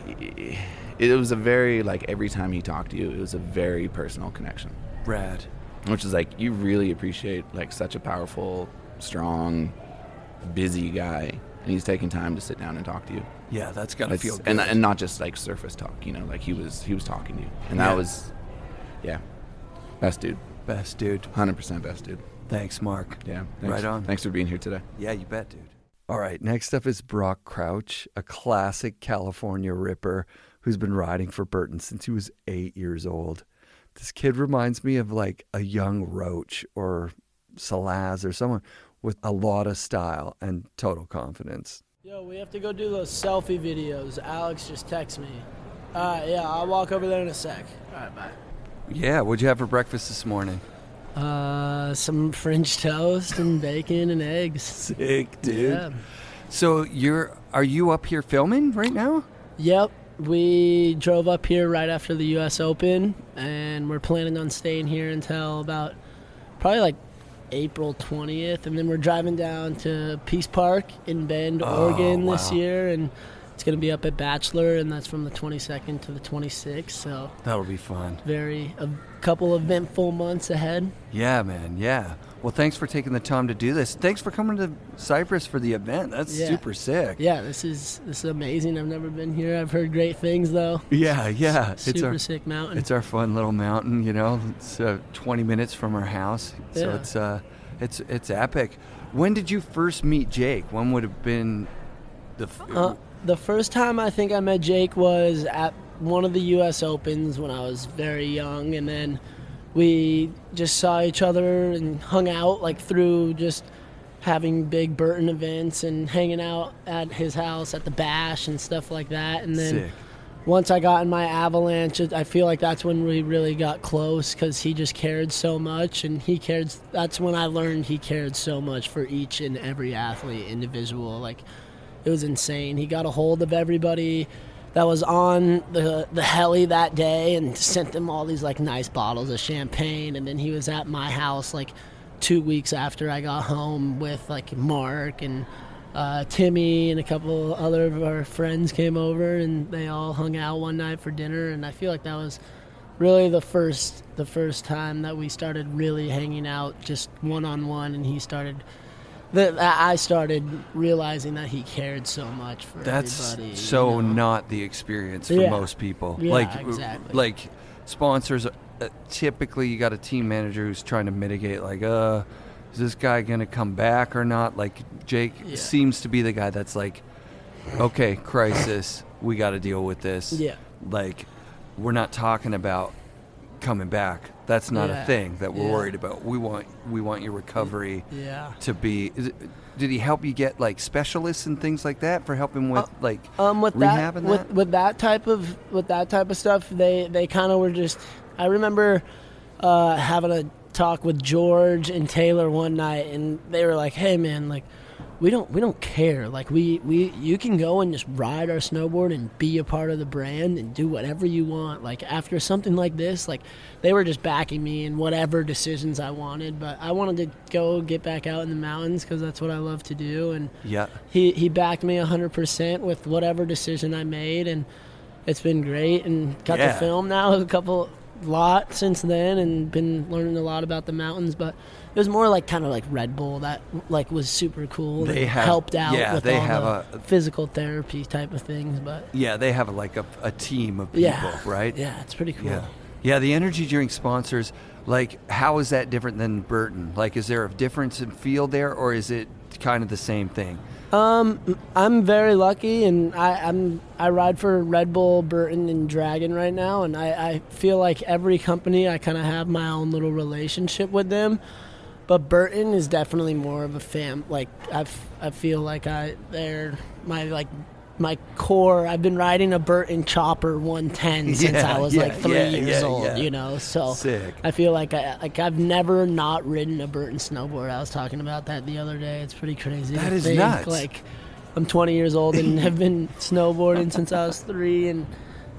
Speaker 9: it was a very, like, every time he talked to you, it was a very personal connection.
Speaker 1: Rad.
Speaker 9: Which is like, you really appreciate like such a powerful, strong, busy guy, and he's taking time to sit down and talk to you.
Speaker 1: Yeah, that's gotta feel good.
Speaker 9: And not just like surface talk, you know, like he was talking to you, and that was, best dude. 100% best dude.
Speaker 1: Thanks, Mark.
Speaker 9: Yeah, thanks.
Speaker 1: Right on.
Speaker 9: Thanks for being here today.
Speaker 1: Yeah, you bet, dude. All right, next up is Brock Crouch, a classic California ripper who's been riding for Burton since he was 8 years old. This kid reminds me of like a young Roach or Salaz or someone with a lot of style and total confidence.
Speaker 10: Yo, we have to go do those selfie videos. Alex just texted me. All right, yeah, I'll walk over there in a sec. All right, bye.
Speaker 1: Yeah, what'd you have for breakfast this morning?
Speaker 10: Some French toast and bacon and eggs.
Speaker 1: Sick, dude.
Speaker 10: Yeah.
Speaker 1: So are you up here filming right now?
Speaker 10: Yep. We drove up here right after the U.S. Open, and we're planning on staying here until about probably like April 20th, and then we're driving down to Peace Park in Bend, Oregon this year, and it's going to be up at Bachelor, and that's from the 22nd to the 26th, so
Speaker 1: That'll be fun.
Speaker 10: a couple eventful months ahead.
Speaker 1: Yeah, man, yeah. Well, thanks for taking the time to do this. Thanks for coming to Cypress for the event. That's super sick.
Speaker 10: Yeah, this is amazing. I've never been here. I've heard great things, though.
Speaker 1: Yeah.
Speaker 10: Super sick mountain.
Speaker 1: It's our fun little mountain, you know. It's 20 minutes from our house, so it's epic. When did you first meet Jake? When would have been
Speaker 10: the first time I think I met Jake was at one of the U.S. Opens when I was very young, and then we just saw each other and hung out like through just having big Burton events and hanging out at his house at the Bash and stuff like that. And then once I got in my Avalanche, I feel like that's when we really got close because he just cared so much, and that's when I learned he cared so much for each and every athlete individual. Like, it was insane. He got a hold of everybody that was on the Heli that day and sent them all these like nice bottles of champagne, and then he was at my house like 2 weeks after I got home with like Mark and Timmy and a couple other of our friends came over, and they all hung out one night for dinner, and I feel like that was really the first time that we started really hanging out just one-on-one, and I started realizing that he cared so much for everybody.
Speaker 1: That's so not the experience for most people.
Speaker 10: Yeah, exactly.
Speaker 1: Like sponsors, typically you got a team manager who's trying to mitigate, like, is this guy going to come back or not? Like, Jake seems to be the guy that's like, okay, crisis, we got to deal with this.
Speaker 10: Yeah.
Speaker 1: Like, we're not talking about coming back. That's not a thing that we're worried about. We want your recovery to be. Did he help you get like specialists and things like that for helping with rehab and that?
Speaker 10: With that type of stuff, they kind of were just. I remember having a talk with George and Taylor one night, and they were like, "Hey man, like we don't care. Like you can go and just ride our snowboard and be a part of the brand and do whatever you want. Like after something like this, like they were just backing me in whatever decisions I wanted. But I wanted to go get back out in the mountains because that's what I love to do. And he backed me 100% with whatever decision I made, and it's been great. And got to film now a lot since then, and been learning a lot about the mountains. But it was more like kind of like Red Bull that like was super cool. They helped out with all the physical therapy type of things. But
Speaker 1: they have like a team of people, right?
Speaker 10: Yeah, it's pretty cool.
Speaker 1: Yeah, the energy during sponsors, like how is that different than Burton? Like, is there a difference in feel there, or is it kind of the same thing?
Speaker 10: I'm very lucky, and I ride for Red Bull, Burton, and Dragon right now, and I feel like every company I kind of have my own little relationship with them. But Burton is definitely more of a fam. Like I feel like they're my core. I've been riding a Burton Chopper 110 since I was like 3 years old. You know, so
Speaker 1: sick.
Speaker 10: I feel like I've never not ridden a Burton snowboard. I was talking about that the other day. It's pretty crazy.
Speaker 1: That is nuts.
Speaker 10: Like I'm 20 years old and have been snowboarding since I was 3, and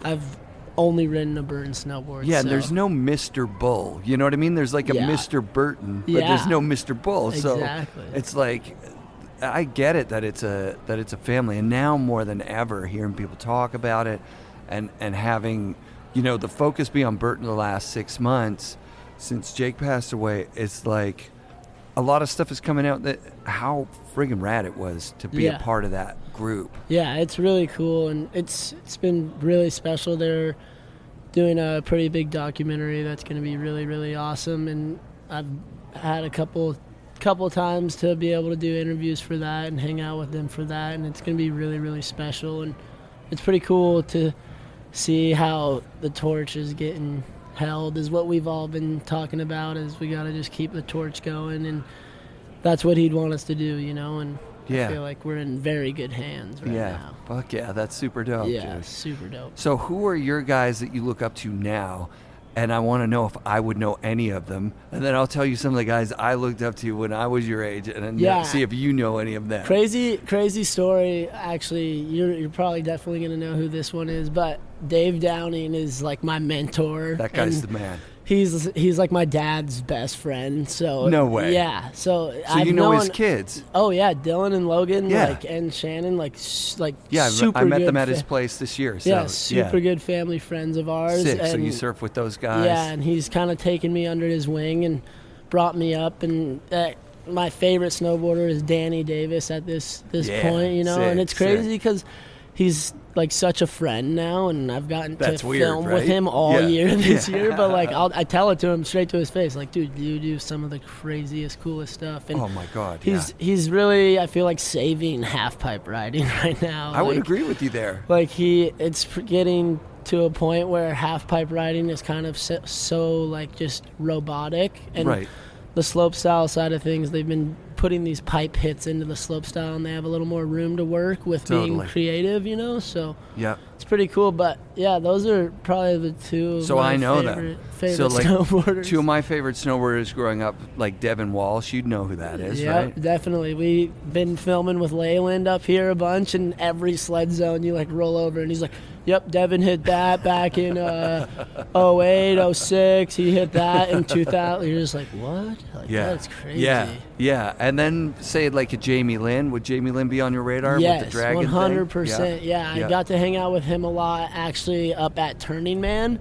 Speaker 10: I've only ridden a Burton snowboard.
Speaker 1: Yeah,
Speaker 10: so.
Speaker 1: and there's no Mr. Bull. You know what I mean? There's like a Mr. Burton, but there's no Mr. Bull.
Speaker 10: Exactly.
Speaker 1: So it's like, I get it that it's a family, and now more than ever, hearing people talk about it, and having, you know, the focus be on Burton the last 6 months since Jake passed away. It's like a lot of stuff is coming out that how friggin' rad it was to be a part of that group.
Speaker 10: Yeah, it's really cool, and it's been really special. They're doing a pretty big documentary that's going to be really, really awesome, and I've had a couple times to be able to do interviews for that and hang out with them for that, and it's going to be really, really special. And it's pretty cool to see how the torch is getting held, is what we've all been talking about, is we got to just keep the torch going, and that's what he'd want us to do, you know. And I feel like we're in very good hands right now.
Speaker 1: Fuck yeah, that's super dope.
Speaker 10: Yeah,
Speaker 1: dude.
Speaker 10: super dope.
Speaker 1: So who are your guys that you look up to now? And I want to know if I would know any of them. And then I'll tell you some of the guys I looked up to when I was your age, and then see if you know any of them.
Speaker 10: Crazy story. Actually, you're probably definitely going to know who this one is. But Dave Downing is like my mentor.
Speaker 1: That guy's the man.
Speaker 10: He's like my dad's best friend. So
Speaker 1: No way.
Speaker 10: Yeah. So
Speaker 1: So you know his kids.
Speaker 10: Oh yeah, Dylan and Logan,
Speaker 1: Yeah.
Speaker 10: and Shannon,
Speaker 1: Yeah,
Speaker 10: super
Speaker 1: I met
Speaker 10: good
Speaker 1: them at his place this year. So,
Speaker 10: yeah, super good family friends of ours.
Speaker 1: Sick.
Speaker 10: And
Speaker 1: So you surf with those guys.
Speaker 10: yeah, and he's kind of taken me under his wing and brought me up. And my favorite snowboarder is Danny Davis at this
Speaker 1: Yeah,
Speaker 10: point, you know.
Speaker 1: sick,
Speaker 10: And it's crazy because he's like such a friend now, and I've gotten
Speaker 1: That's
Speaker 10: to
Speaker 1: weird,
Speaker 10: film
Speaker 1: right?
Speaker 10: with him all
Speaker 1: Yeah.
Speaker 10: year this
Speaker 1: Yeah.
Speaker 10: year. But like I tell it to him straight to his face, like, dude, you do some of the craziest, coolest stuff. And
Speaker 1: Oh my God.
Speaker 10: he's really, I feel like, saving half pipe riding right now.
Speaker 1: I would
Speaker 10: Like,
Speaker 1: agree with you there.
Speaker 10: like it's getting to a point where half pipe riding is kind of so like just robotic, and
Speaker 1: Right.
Speaker 10: the slope style side of things, they've been putting these pipe hits into the slope style, and they have a little more room to work with being
Speaker 1: Totally.
Speaker 10: creative, you know. So
Speaker 1: Yeah.
Speaker 10: it's pretty cool. But yeah, those are probably the two of
Speaker 1: So
Speaker 10: my
Speaker 1: I know them.
Speaker 10: favorite
Speaker 1: So like
Speaker 10: snowboarders.
Speaker 1: two of my favorite snowboarders growing up, like Devin Walsh, you'd know who that is,
Speaker 10: Yeah,
Speaker 1: right?
Speaker 10: definitely. We've been filming with Leyland up here a bunch, and every sled zone you like roll over, and he's like, "Yep, Devin hit that back in 08, 06. He hit that in 2000." You're just like, "What? Like,
Speaker 1: Yeah.
Speaker 10: that's crazy."
Speaker 1: Yeah. And then say like a Jamie Lynn. Would Jamie Lynn be on your radar
Speaker 10: Yes,
Speaker 1: with the dragon
Speaker 10: 100%.
Speaker 1: thing?
Speaker 10: Yeah, I got to hang out with him a lot actually up at Turning Man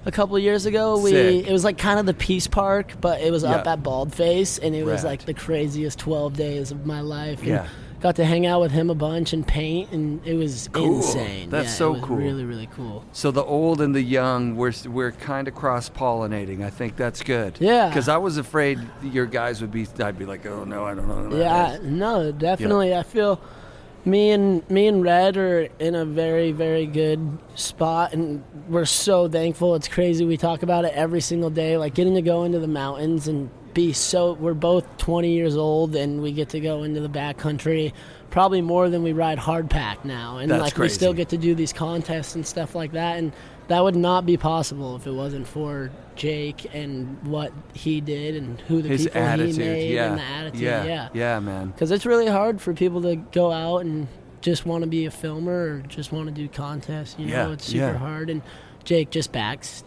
Speaker 10: a couple of years ago.
Speaker 1: Sick.
Speaker 10: It was like kind of the Peace Park, but it was up
Speaker 1: Yeah.
Speaker 10: at Baldface, and it was
Speaker 1: Rad.
Speaker 10: like the craziest 12 days of my life. And
Speaker 1: Yeah.
Speaker 10: got to hang out with him a bunch and paint, and it was
Speaker 1: Cool.
Speaker 10: insane.
Speaker 1: That's
Speaker 10: Yeah,
Speaker 1: so
Speaker 10: it was
Speaker 1: cool.
Speaker 10: Really, really cool.
Speaker 1: So the old and the young, we're kind of cross-pollinating. I think that's good.
Speaker 10: Yeah.
Speaker 1: Because I was afraid your guys would be. I'd be like, oh no, I don't know. Who that
Speaker 10: Yeah,
Speaker 1: is.
Speaker 10: no, definitely. I feel me and Red are in a very, very good spot, and we're so thankful. It's crazy. We talk about it every single day, like getting to go into the mountains and we're both 20 years old, and we get to go into the backcountry probably more than we ride hard pack now, and
Speaker 1: That's
Speaker 10: like
Speaker 1: crazy.
Speaker 10: we still get to do these contests and stuff like that, and that would not be possible if it wasn't for Jake and what he did and who the
Speaker 1: His
Speaker 10: people
Speaker 1: attitude,
Speaker 10: he made
Speaker 1: yeah.
Speaker 10: and the attitude.
Speaker 1: Yeah, man.
Speaker 10: Because it's really hard for people to go out and just want to be a filmer or just want to do contests. You know,
Speaker 1: Yeah,
Speaker 10: it's super
Speaker 1: yeah.
Speaker 10: hard. And Jake just backed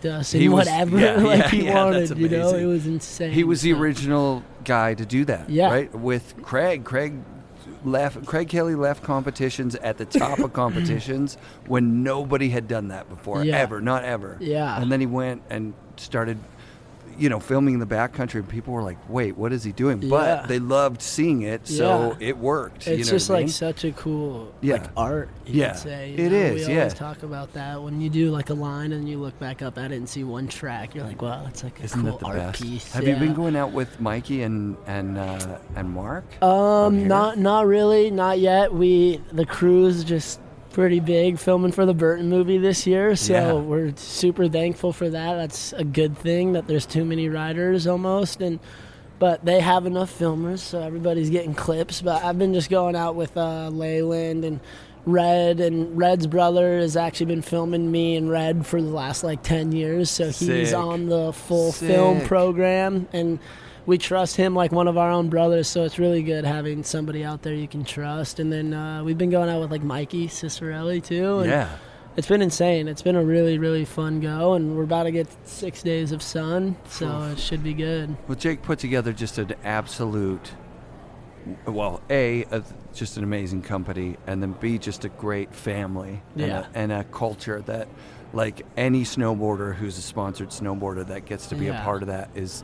Speaker 10: us in
Speaker 1: He was-
Speaker 10: whatever
Speaker 1: yeah,
Speaker 10: like
Speaker 1: yeah,
Speaker 10: he
Speaker 1: yeah,
Speaker 10: wanted.
Speaker 1: that's
Speaker 10: You know,
Speaker 1: amazing.
Speaker 10: it was insane.
Speaker 1: He was the
Speaker 10: So-
Speaker 1: original guy to do that.
Speaker 10: Yeah.
Speaker 1: Right with Craig. Craig Heli left competitions at the top of competitions when nobody had done that before,
Speaker 10: Yeah.
Speaker 1: ever, not ever.
Speaker 10: Yeah.
Speaker 1: And then he went and started, filming in the backcountry, and people were like, "Wait, what is he doing?"
Speaker 10: Yeah.
Speaker 1: But they loved seeing it, so it worked.
Speaker 10: It's
Speaker 1: you know
Speaker 10: just
Speaker 1: what I
Speaker 10: like
Speaker 1: mean?
Speaker 10: such a cool
Speaker 1: Yeah.
Speaker 10: like art. You
Speaker 1: Yeah,
Speaker 10: could say.
Speaker 1: it
Speaker 10: know?
Speaker 1: is,
Speaker 10: We
Speaker 1: yeah.
Speaker 10: always talk about that when you do like a line and you look back up at it and see one track. You're like, wow, it's like a
Speaker 1: Isn't
Speaker 10: cool
Speaker 1: that the
Speaker 10: art
Speaker 1: best?
Speaker 10: piece.
Speaker 1: Have you been going out with Mikey and Mark? out here?
Speaker 10: Not really, not yet. The crew's just pretty big, filming for the Burton movie this year, so
Speaker 1: Yeah.
Speaker 10: we're super thankful for that. That's a good thing that there's too many riders almost, but they have enough filmers, so everybody's getting clips. But I've been just going out with Leyland and Red's brother has actually been filming me and Red for the last like 10 years, so he's
Speaker 1: Sick.
Speaker 10: on the full film
Speaker 1: Sick.
Speaker 10: program, and we trust him like one of our own brothers, so it's really good having somebody out there you can trust. And then we've been going out with like Mikey Ciccarelli too, and
Speaker 1: Yeah.
Speaker 10: it's been insane. It's been a really, really fun go, and we're about to get 6 days of sun, so it should be good.
Speaker 1: Well, Jake put together just an absolute, just an amazing company, and then B, just a great family
Speaker 10: Yeah.
Speaker 1: and a culture that, like any snowboarder who's a sponsored snowboarder that gets to be a
Speaker 10: Yeah.
Speaker 1: part of that is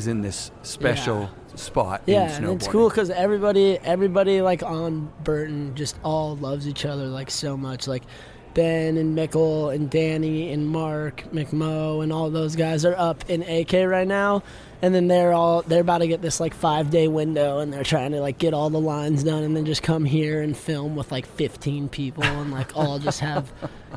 Speaker 1: in this special spot
Speaker 10: Yeah,
Speaker 1: in
Speaker 10: and it's
Speaker 1: snowboarding.
Speaker 10: cool because everybody like on Burton just all loves each other like so much. Like Ben and Mickle and Danny and Mark McMo and all those guys are up in AK right now, and then they're about to get this like 5-day window, and they're trying to like get all the lines done and then just come here and film with like 15 people and like all just have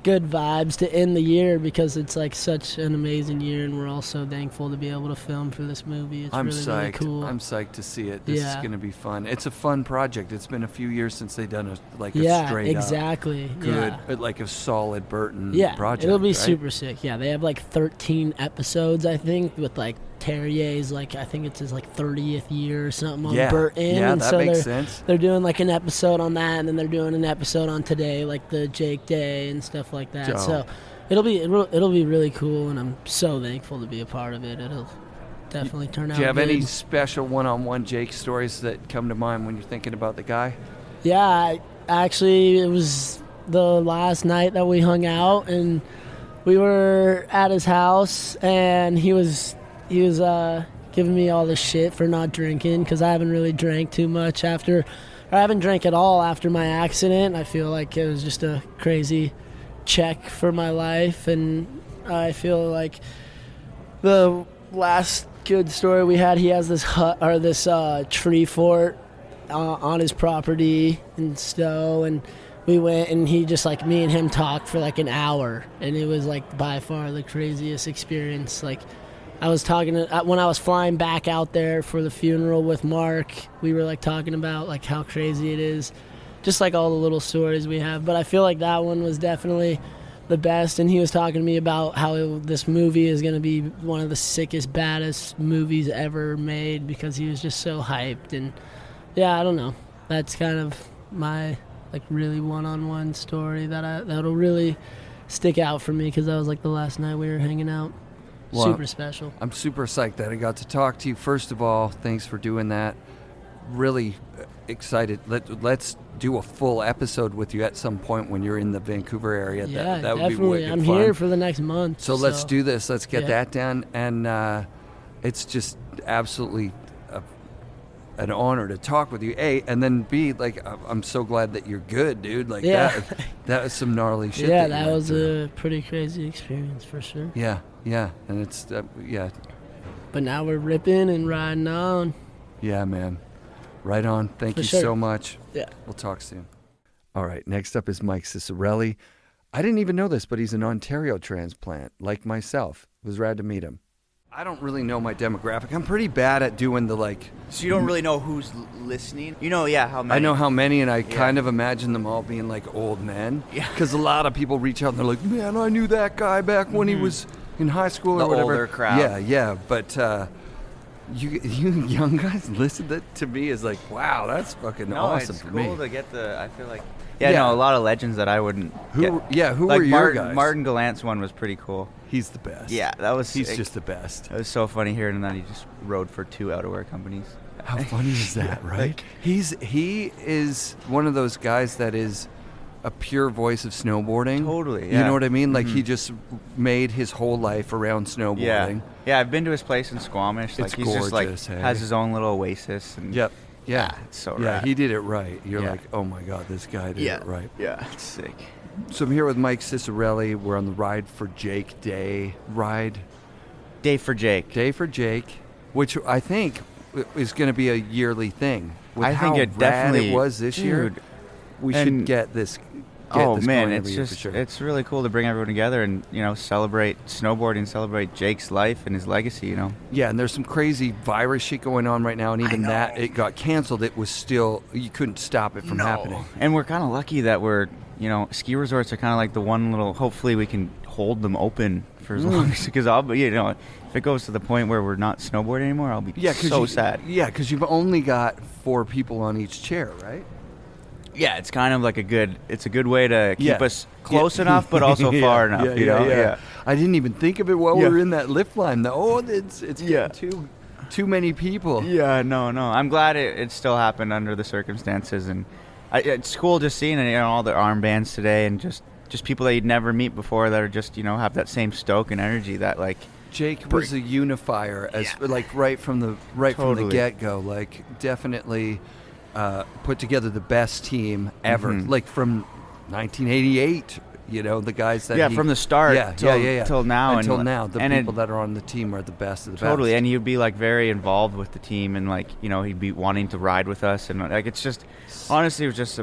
Speaker 10: good vibes to end the year, because it's like such an amazing year, and we're all so thankful to be able to film for this movie. It's
Speaker 1: I'm
Speaker 10: really,
Speaker 1: psyched.
Speaker 10: really cool.
Speaker 1: I'm psyched to see it. This is
Speaker 10: Yeah.
Speaker 1: going to be fun. It's a fun project. It's been a few years since they've done a
Speaker 10: Yeah,
Speaker 1: straight
Speaker 10: exactly.
Speaker 1: up good,
Speaker 10: Yeah.
Speaker 1: like a solid Burton
Speaker 10: Yeah,
Speaker 1: project.
Speaker 10: it'll be
Speaker 1: right?
Speaker 10: super sick. Yeah, they have like 13 episodes, I think, with like Terrier's like, I think it's his like 30th year or something on
Speaker 1: Yeah.
Speaker 10: Burton.
Speaker 1: Yeah,
Speaker 10: and
Speaker 1: that
Speaker 10: so
Speaker 1: makes sense.
Speaker 10: They're doing like an episode on that, and then they're doing an episode on today, like the Jake Day and stuff like that.
Speaker 1: Dope.
Speaker 10: So it'll be really cool, and I'm so thankful to be a part of it. It'll definitely turn out
Speaker 1: Do you have
Speaker 10: good.
Speaker 1: any special one-on-one Jake stories that come to mind when you're thinking about the guy?
Speaker 10: Yeah, actually, it was the last night that we hung out, and we were at his house, and he was giving me all the shit for not drinking, because I haven't really drank too much I haven't drank at all after my accident. I feel like it was just a crazy check for my life, and I feel like the last good story we had, he has this hut or this tree fort on his property in Stowe, and we went, and he just like, me and him talked for like an hour, and it was like by far the craziest experience. Like, I was talking when I was flying back out there for the funeral with Mark, we were like talking about like how crazy it is, just like all the little stories we have. But I feel like that one was definitely the best, and he was talking to me about how this movie is going to be one of the sickest, baddest movies ever made, because he was just so hyped. And yeah, I don't know, that's kind of my like really one-on-one story that'll really stick out for me, because that was like the last night we were hanging out.
Speaker 1: Well,
Speaker 10: super special.
Speaker 1: I'm super psyched that I got to talk to you. First of all, thanks for doing that. Really excited. Let's do a full episode with you at some point when you're in the Vancouver area.
Speaker 10: Yeah,
Speaker 1: that would
Speaker 10: definitely.
Speaker 1: be wicked
Speaker 10: I'm
Speaker 1: fun.
Speaker 10: here for the next month.
Speaker 1: So let's do this. Let's get that done. And it's just absolutely an honor to talk with you. A, and then B, like, I'm so glad that you're good, dude. Like, that was some gnarly shit.
Speaker 10: Yeah, that was a pretty crazy experience for sure.
Speaker 1: Yeah, and it's
Speaker 10: But now we're ripping and riding on.
Speaker 1: Yeah, man. Right on. Thank you so much.
Speaker 10: Yeah.
Speaker 1: We'll talk soon. All right, next up is Mikey Ciccarelli. I didn't even know this, but he's an Ontario transplant, like myself. It was rad to meet him. I don't really know my demographic. I'm pretty bad at doing the, like...
Speaker 11: So you don't really know who's listening? You know, how many?
Speaker 1: I know how many, and I kind of imagine them all being, like, old men.
Speaker 11: Yeah.
Speaker 1: Because a lot of people reach out, and they're like, man, I knew that guy back when he was in high school or whatever.
Speaker 11: The older crowd.
Speaker 1: Yeah, but... You young guys listen to me as like, wow, that's fucking awesome for me.
Speaker 11: It's cool to get I feel like... Yeah, a lot of legends that I wouldn't get.
Speaker 1: Who
Speaker 11: like
Speaker 1: were your guys?
Speaker 11: Martin Gallant's one was pretty cool.
Speaker 1: He's the best.
Speaker 11: Yeah, he's
Speaker 1: just the best.
Speaker 11: It was so funny hearing that he just rode for 2 outerwear companies.
Speaker 1: How funny is that, right? He is one of those guys that is a pure voice of snowboarding.
Speaker 11: Totally, yeah.
Speaker 1: You know what I mean? Like, he just made his whole life around snowboarding.
Speaker 11: Yeah, I've been to his place in Squamish. Like, he's
Speaker 1: gorgeous,
Speaker 11: just like has his own little oasis. And
Speaker 1: Yep. Yeah.
Speaker 11: It's so
Speaker 1: rad.
Speaker 11: rad.
Speaker 1: He did it right. You're like, oh my God, this guy did it right.
Speaker 11: Yeah, it's sick.
Speaker 1: So I'm here with Mike Ciccarelli. We're on the Ride for Jake Day.
Speaker 11: Day for Jake,
Speaker 1: which I think is going to be a yearly thing. With
Speaker 11: I think it definitely
Speaker 1: it was this year. We should get this. This going every year for sure.
Speaker 11: It's really cool to bring everyone together and celebrate snowboarding, celebrate Jake's life and his legacy.
Speaker 1: Yeah, and there's some crazy virus shit going on right now, and even that it got canceled. It was still you couldn't stop it from happening.
Speaker 11: And we're kind of lucky that we're ski resorts are kind of like the one little. Hopefully, we can hold them open for as long as because if it goes to the point where we're not snowboarding anymore, I'll be so sad.
Speaker 1: Yeah, because you've only got 4 people on each chair, right?
Speaker 11: Yeah, it's kind of like a good way to keep us close enough, but also far enough. Yeah.
Speaker 1: I didn't even think of it while we were in that lift line. Though. It's too many people.
Speaker 11: Yeah, no. I'm glad it still happened under the circumstances, and it's cool just seeing all the armbands today, and just people that you'd never meet before that are just have that same stoke and energy that like.
Speaker 1: Jake was a unifier, right from the get-go. Like definitely. Put together the best team ever, like from 1988. The guys that
Speaker 11: from the start, till now,
Speaker 1: until now, the people that are on the team are the best of the best.
Speaker 11: Totally, and he'd be like very involved with the team, and he'd be wanting to ride with us, and like it's just honestly, it was just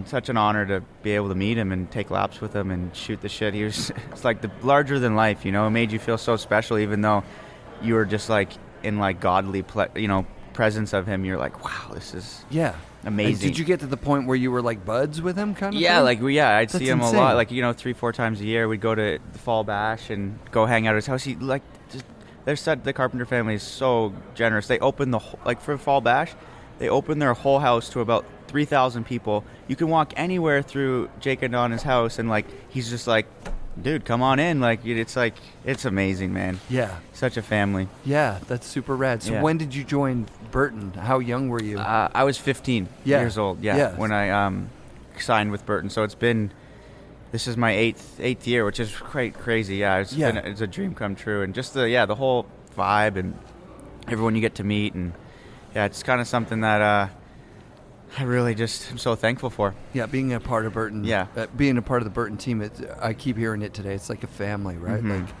Speaker 11: such an honor to be able to meet him and take laps with him and shoot the shit. It's like the larger than life, it made you feel so special, even though you were just like in like godly, presence of him. You're like, wow, this is amazing.
Speaker 1: And did you get to the point where you were like buds with him kind of thing?
Speaker 11: I'd see him insane. A lot, like 3-4 times a year. We'd go to the Fall Bash and go hang out at his house. The Carpenter family is so generous. They open for Fall Bash, they open their whole house to about 3,000 people. You can walk anywhere through Jake and Donna's house, and he's just dude, come on in. Like, it's amazing, man.
Speaker 1: Yeah.
Speaker 11: Such a family.
Speaker 1: Yeah, that's super rad. So when did you join Burton? How young were you?
Speaker 11: I was 15 years old, when I signed with Burton. So this is my eighth year, which is quite crazy. Yeah, it's a dream come true. And just the whole vibe and everyone you get to meet. And, yeah, it's kind of something that I really just am so thankful for.
Speaker 1: Yeah, being a part of Burton. Yeah. Being a part of the Burton team, I keep hearing it today. It's like a family, right?
Speaker 11: Mm-hmm.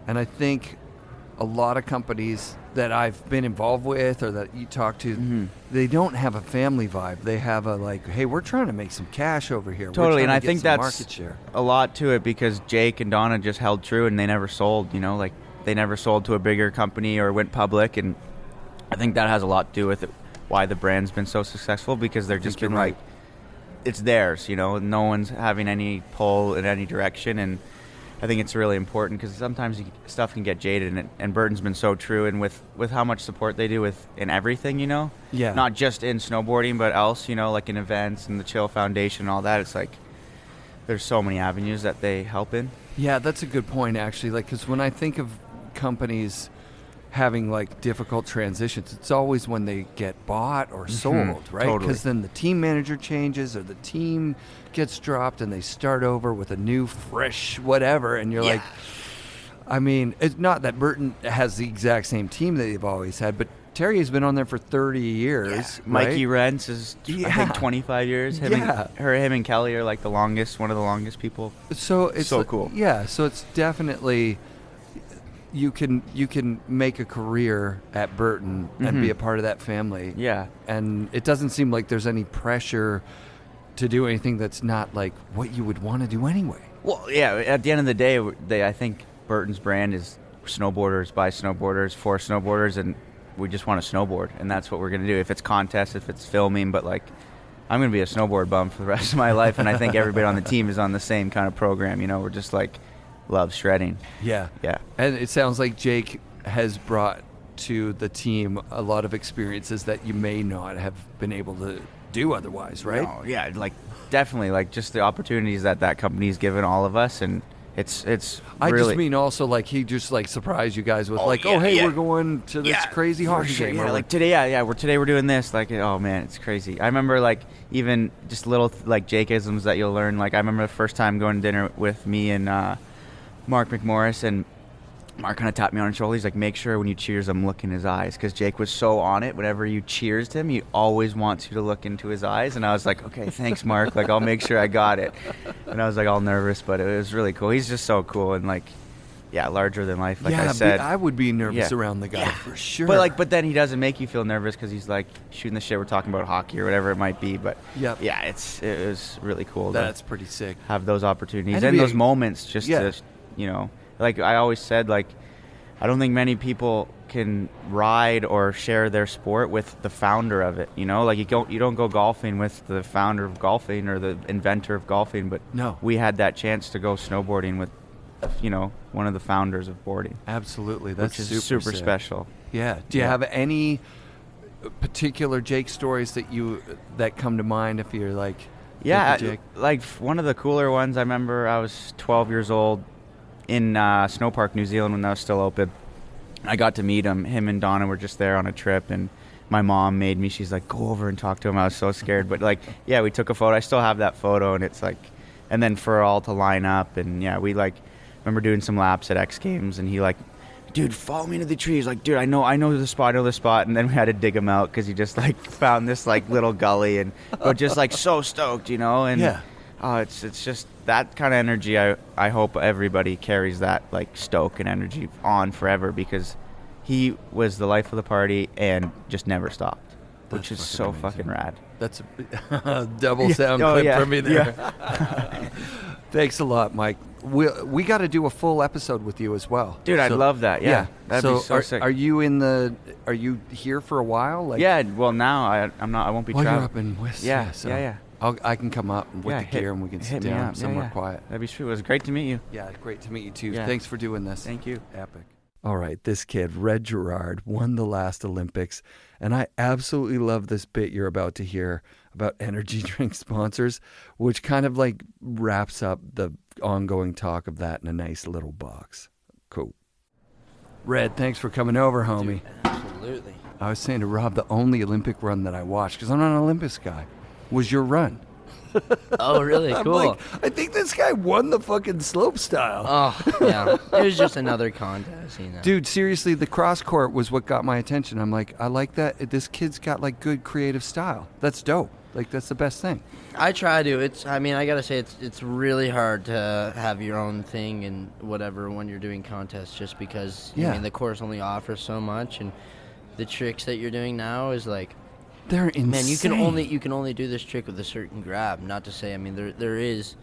Speaker 1: And I think a lot of companies that I've been involved with or that you talk to, they don't have a family vibe. They have a like, hey, we're trying to make some cash over here.
Speaker 11: Totally, and I think that's
Speaker 1: market share.
Speaker 11: A lot to it because Jake and Donna just held true and they never sold, like they never sold to a bigger company or went public. And I think that has a lot to do with it, why the brand's been so successful, because they're just been like, it's theirs, no one's having any pull in any direction. And I think it's really important because sometimes stuff can get jaded, and Burton's been so true, and with how much support they do in everything,
Speaker 1: Yeah.
Speaker 11: Not just in snowboarding, but else, like in events and the Chill Foundation and all that. It's like there's so many avenues that they help in.
Speaker 1: Yeah, that's a good point, actually. Like, because when I think of companies having like difficult transitions, it's always when they get bought or sold, right?
Speaker 11: Totally.
Speaker 1: Because then the team manager changes or the team gets dropped and they start over with a new fresh whatever, and you're like, I mean, it's not that Burton has the exact same team that they've always had, but Terry has been on there for 30 years.
Speaker 11: Yeah. Mikey Rencz is I think 25 years. Him and Kelly are like one of the longest people.
Speaker 1: So it's
Speaker 11: so cool.
Speaker 1: Yeah, so it's definitely you can make a career at Burton and be a part of that family.
Speaker 11: Yeah.
Speaker 1: And it doesn't seem like there's any pressure to do anything that's not like what you would want to do anyway.
Speaker 11: Well, yeah, at the end of the day, I think Burton's brand is snowboarders by snowboarders for snowboarders, and we just want to snowboard, and that's what we're going to do. If it's contests, if it's filming, but like I'm going to be a snowboard bum for the rest of my life, and I think everybody on the team is on the same kind of program. We're just like love shredding.
Speaker 1: Yeah.
Speaker 11: Yeah.
Speaker 1: And it sounds like Jake has brought to the team a lot of experiences that you may not have been able to do otherwise, right?
Speaker 11: No, yeah, like definitely, like just the opportunities that company's given all of us, and it's
Speaker 1: I
Speaker 11: really,
Speaker 1: just mean also like he just like surprised you guys with we're going to this crazy hockey game.
Speaker 11: Yeah, like today, we're doing this. Like, oh man, it's crazy. I remember like even just little like Jake-isms that you'll learn. Like I remember the first time going to dinner with me and Mark McMorris, and Mark kind of tapped me on the shoulder. He's like, make sure when you cheers him, look in his eyes, because Jake was so on it. Whenever you cheers him, he always wants you to look into his eyes. And I was like, okay, thanks, Mark. Like, I'll make sure I got it. And I was like all nervous, but it was really cool. He's just so cool and like, yeah, larger than life. Like I said,
Speaker 1: I would be nervous around the guy for sure.
Speaker 11: But then he doesn't make you feel nervous because he's like shooting the shit. We're talking about hockey or whatever it might be. But yeah, it was really cool.
Speaker 1: That's pretty sick.
Speaker 11: Have those opportunities and those moments just to, like I always said, like I don't think many people can ride or share their sport with the founder of it. Like you don't go golfing with the founder of golfing or the inventor of golfing. But
Speaker 1: no,
Speaker 11: we had that chance to go snowboarding with, one of the founders of boarding.
Speaker 1: Absolutely, that's
Speaker 11: which is super special.
Speaker 1: Yeah. Do you have any particular Jake stories that come to mind if you're like?
Speaker 11: Yeah, like one of the cooler ones. I remember I was 12 years old in Snowpark, New Zealand, when that was still open. I got to meet him. Him and Donna were just there on a trip, and my mom made me. She's like, go over and talk to him. I was so scared, but like, yeah, we took a photo. I still have that photo, and it's like, and then for all to line up, and yeah, we like remember doing some laps at X Games, and he like, dude, follow me into the trees. Like, dude, I know the spot, and then we had to dig him out because he just like found this like little gully, and but just like so stoked, and
Speaker 1: yeah.
Speaker 11: It's just that kind of energy. I hope everybody carries that like stoke and energy on forever, because he was the life of the party and just never stopped, which is so amazing. Fucking rad.
Speaker 1: That's a double sound clip for me there. Yeah. Thanks a lot, Mike. We got to do a full episode with you as well,
Speaker 11: dude. I'd love that. Yeah, that'd be so sick.
Speaker 1: Are you here for a while? Like,
Speaker 11: yeah. Well, now I'm not. I won't be traveling.
Speaker 1: You're up in Whistler.
Speaker 11: Yeah.
Speaker 1: So
Speaker 11: yeah.
Speaker 1: I can come up with the gear and we can sit down somewhere quiet.
Speaker 11: That'd be sweet. It was great to meet you.
Speaker 1: Yeah, great to meet you too.
Speaker 11: Yeah.
Speaker 1: Thanks for doing this.
Speaker 11: Thank you.
Speaker 1: Epic. All right, this kid, Red Gerard, won the last Olympics, and I absolutely love this bit you're about to hear about energy drink sponsors, which kind of like wraps up the ongoing talk of that in a nice little box. Cool. Red, thanks for coming over, homie.
Speaker 12: Dude, absolutely.
Speaker 1: I was saying to Rob, the only Olympic run that I watched, because I'm not an Olympics guy, was your run.
Speaker 12: Oh, really?
Speaker 1: I'm
Speaker 12: Cool.
Speaker 1: like, I think this guy won the fucking slope style.
Speaker 12: Oh, yeah. It was just another contest,
Speaker 1: Dude, seriously, the cross court was what got my attention. I'm like, I like that. This kid's got like good creative style. That's dope. Like, that's the best thing.
Speaker 12: I try to. I gotta say, it's really hard to have your own thing and whatever when you're doing contests, just because I mean the course only offers so much, and the tricks that you're doing now is like,
Speaker 1: they're insane.
Speaker 12: man, you can only do this trick with a certain grab. Not to say, I mean, there is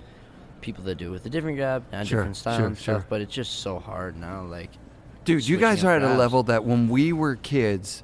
Speaker 12: people that do it with a different grab and different style and stuff, but it's just so hard now. Like,
Speaker 1: dude, you guys are at
Speaker 12: grabs.
Speaker 1: a level that when we were kids,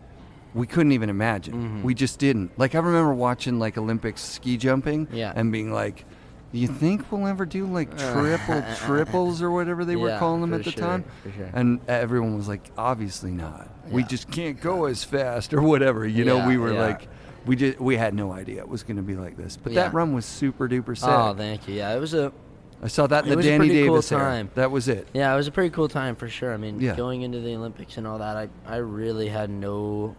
Speaker 1: we couldn't even imagine.
Speaker 12: Mm-hmm.
Speaker 1: We just didn't. Like, I remember watching like Olympics ski jumping and being like, you think we'll ever do like triples or whatever they were calling them at the time?
Speaker 12: For sure.
Speaker 1: And everyone was like, obviously not. Yeah. We just can't go as fast or whatever. You know, we were like, we had no idea it was going to be like this. But that run was super duper sick.
Speaker 12: Oh, thank you. Yeah, it was
Speaker 1: I saw that in the Danny Davis era. That was it.
Speaker 12: Yeah, it was a pretty cool time for sure. I mean, going into the Olympics and all that, I really had no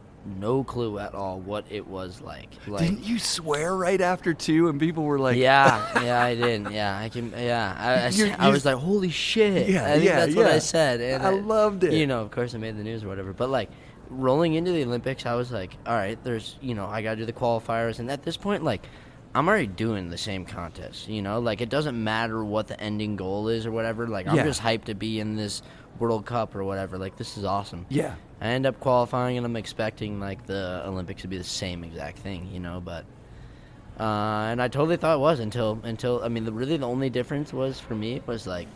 Speaker 12: clue at all what it was like.
Speaker 1: Didn't you swear right after too? And people were like,
Speaker 12: yeah, I did. Yeah, I can. Yeah, I was like, holy shit.
Speaker 1: Yeah,
Speaker 12: I think that's what I said. And
Speaker 1: I loved it.
Speaker 12: You know, of course, I made the news or whatever. But like, rolling into the Olympics, I was like, all right, there's, I got to do the qualifiers, and at this point, like, I'm already doing the same contest. Like, it doesn't matter what the ending goal is or whatever. Like, I'm just hyped to be in this World Cup or whatever. Like, this is awesome.
Speaker 1: Yeah.
Speaker 12: I end up qualifying, and I'm expecting like the Olympics to be the same exact thing, but and I totally thought it was until I mean, really the only difference was for me was like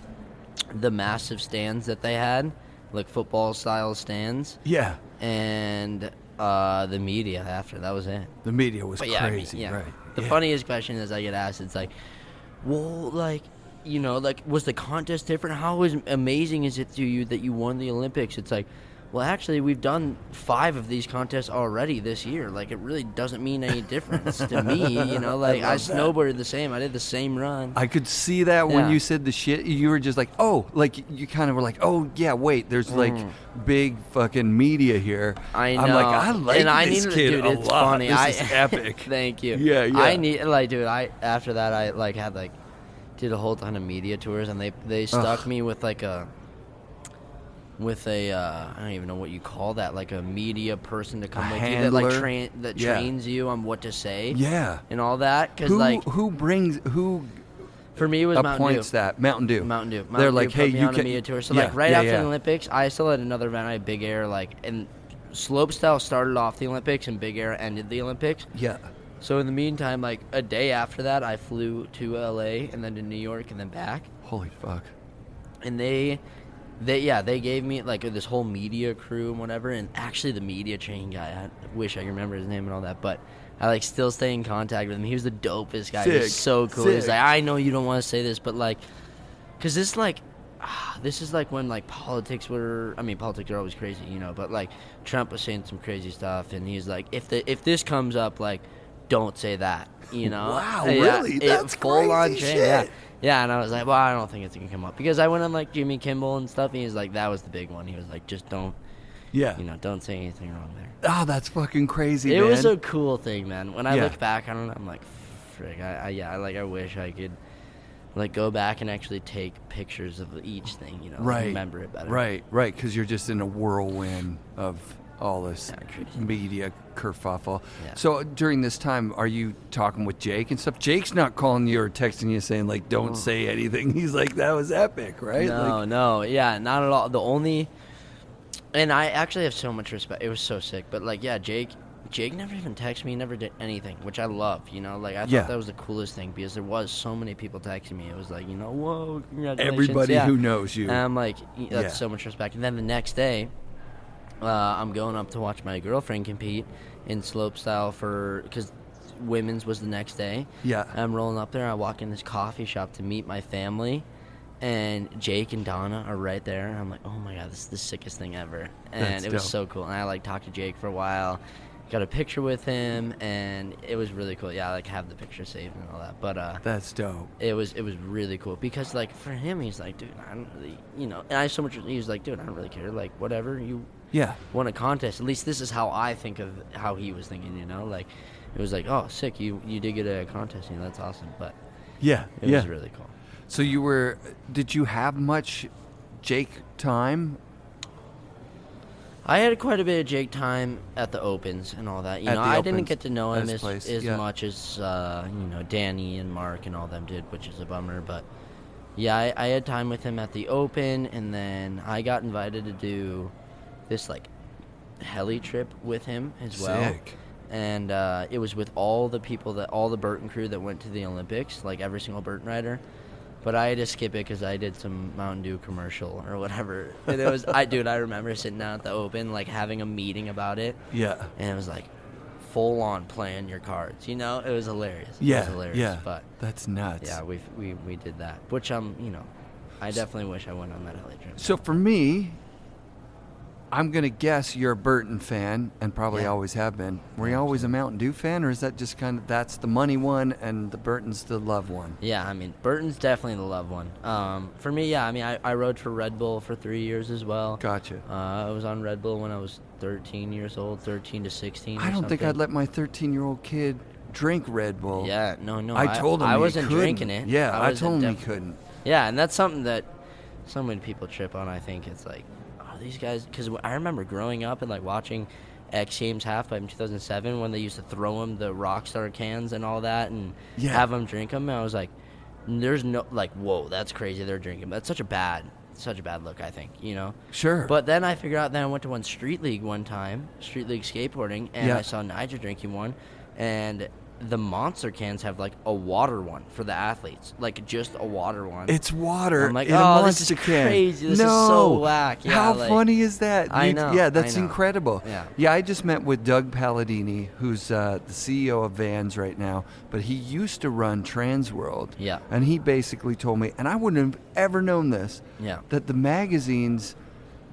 Speaker 12: the massive stands that they had, like football style stands.
Speaker 1: Yeah.
Speaker 12: And the media after that was it.
Speaker 1: The media was
Speaker 12: crazy, right? The funniest question is I get asked, it's like, well, like, like, was the contest different? How amazing is it to you that you won the Olympics? It's like, well, actually, we've done 5 of these contests already this year. Like, it really doesn't mean any difference to me, Like, I snowboarded the same. I did the same run.
Speaker 1: I could see that when you said the shit. You were just like, oh, like, you kind of were like, oh, yeah, wait, there's, like, big fucking media here.
Speaker 12: I know.
Speaker 1: I'm like, I like this kid
Speaker 12: dude,
Speaker 1: a
Speaker 12: it's
Speaker 1: lot.
Speaker 12: funny.
Speaker 1: This is epic.
Speaker 12: Thank you.
Speaker 1: Yeah.
Speaker 12: I need, like, dude, after that, I, like, had, like, did a whole ton of media tours, and they stuck me with, like, I don't even know what you call that, like a media person to come with you that like trains you on what to say, and all that. Because
Speaker 1: who
Speaker 12: for me it was
Speaker 1: appoints Mountain Dew.
Speaker 12: They're
Speaker 1: like, hey, you
Speaker 12: on a media tour. So like right after the Olympics, I still had another event. I had Big Air, like, and slopestyle started off the Olympics and Big Air ended the Olympics.
Speaker 1: Yeah.
Speaker 12: So in the meantime, like a day after that, I flew to LA and then to New York and then back.
Speaker 1: Holy fuck!
Speaker 12: And they gave me like this whole media crew and whatever, and actually the media training guy, I wish I could remember his name and all that, but I like still stay in contact with him. He was the dopest guy. He was so cool. He's like, I know you don't want to say this, but like, because this is like when like politics are always crazy, but like Trump was saying some crazy stuff, and he's like, if this comes up, like, don't say that,
Speaker 1: Wow, really? That's
Speaker 12: full on
Speaker 1: crazy
Speaker 12: shit. Yeah, and I was like, well, I don't think it's going to come up. Because I went on, like, Jimmy Kimmel and stuff, and he was like, that was the big one. He was like, just don't, don't say anything wrong there.
Speaker 1: Oh, that's fucking crazy,
Speaker 12: man.
Speaker 1: It
Speaker 12: was a cool thing, man. When I look back on it, I'm like, frick, I wish I could, like, go back and actually take pictures of each thing, remember it better.
Speaker 1: Right, because you're just in a whirlwind of all this media kerfuffle. Yeah. So during this time, are you talking with Jake and stuff? Jake's not calling you or texting you saying, like, don't say anything. He's like, that was epic, right?
Speaker 12: No, not at all. The only, and I actually have so much respect. It was so sick. But, like, Jake never even texted me, never did anything, which I love, Like, I thought that was the coolest thing because there was so many people texting me. It was like, whoa, congratulations.
Speaker 1: Everybody who knows you.
Speaker 12: And I'm like, that's so much respect. And then the next day, I'm going up to watch my girlfriend compete in slopestyle because women's was the next day.
Speaker 1: Yeah.
Speaker 12: I'm rolling up there. I walk in this coffee shop to meet my family, and Jake and Donna are right there. And I'm like, oh my god, this is the sickest thing ever. And it was so cool. And I like talked to Jake for a while, got a picture with him, and it was really cool. Yeah, I like have the picture saved and all that. But
Speaker 1: that's dope.
Speaker 12: It was really cool because like for him, he's like, dude, I don't really, and I so much. He was like, dude, I don't really care. Like whatever you won a contest. At least this is how I think of how he was thinking. Like it was like, oh, sick, you did get a contest. That's awesome. But it was really cool.
Speaker 1: So did you have much Jake time?
Speaker 12: I had quite a bit of Jake time at the Opens and all that. I didn't get to know him as much as Danny and Mark and all them did, which is a bummer. But yeah, I had time with him at the Open, and then I got invited to do this like heli trip with him as well.
Speaker 1: Sick.
Speaker 12: And it was with all the people all the Burton crew that went to the Olympics, like every single Burton rider. But I had to skip it because I did some Mountain Dew commercial or whatever. And it was, I remember sitting down at the Open, like having a meeting about it.
Speaker 1: Yeah.
Speaker 12: And it was like full on playing your cards. It was hilarious.
Speaker 1: Yeah.
Speaker 12: It was hilarious.
Speaker 1: Yeah.
Speaker 12: But
Speaker 1: that's nuts.
Speaker 12: Yeah, we did that. Which I definitely wish I went on that heli trip.
Speaker 1: So for me, I'm going to guess you're a Burton fan and probably always have been. Were you always a Mountain Dew fan, or is that just kind of that's the money one and the Burton's the love one?
Speaker 12: Yeah, Burton's definitely the love one. For me, I rode for Red Bull for 3 years as well.
Speaker 1: Gotcha.
Speaker 12: I was on Red Bull when I was 13 years old, 13 to 16
Speaker 1: I don't think I'd let my 13-year-old kid drink Red Bull.
Speaker 12: Yeah, no.
Speaker 1: I told him
Speaker 12: I
Speaker 1: he
Speaker 12: wasn't
Speaker 1: couldn't.
Speaker 12: drinking it.
Speaker 1: Yeah, I told him he couldn't.
Speaker 12: Yeah, and that's something that so many people trip on, I think. It's like, these guys, because I remember growing up and like watching X Games halfpipe in 2007 when they used to throw them the Rockstar cans and all that and have them drink them. And I was like, there's no, like, whoa, that's crazy. They're drinking. That's such a bad look, I think,
Speaker 1: Sure.
Speaker 12: But then I figured out, then I went to one Street League one time, Street League skateboarding, and I saw Nigel drinking one, and the monster cans have like a water one for the athletes, like just a water one.
Speaker 1: It's water.
Speaker 12: I'm like,
Speaker 1: in a
Speaker 12: this is
Speaker 1: monster can.
Speaker 12: crazy. This is so whack. Yeah,
Speaker 1: how funny is that?
Speaker 12: I know.
Speaker 1: Yeah, that's
Speaker 12: I know.
Speaker 1: incredible.
Speaker 12: Yeah.
Speaker 1: I just met with Doug Palladini, who's the CEO of Vans right now, but he used to run Transworld.
Speaker 12: Yeah.
Speaker 1: And he basically told me, and I wouldn't have ever known this, that the magazines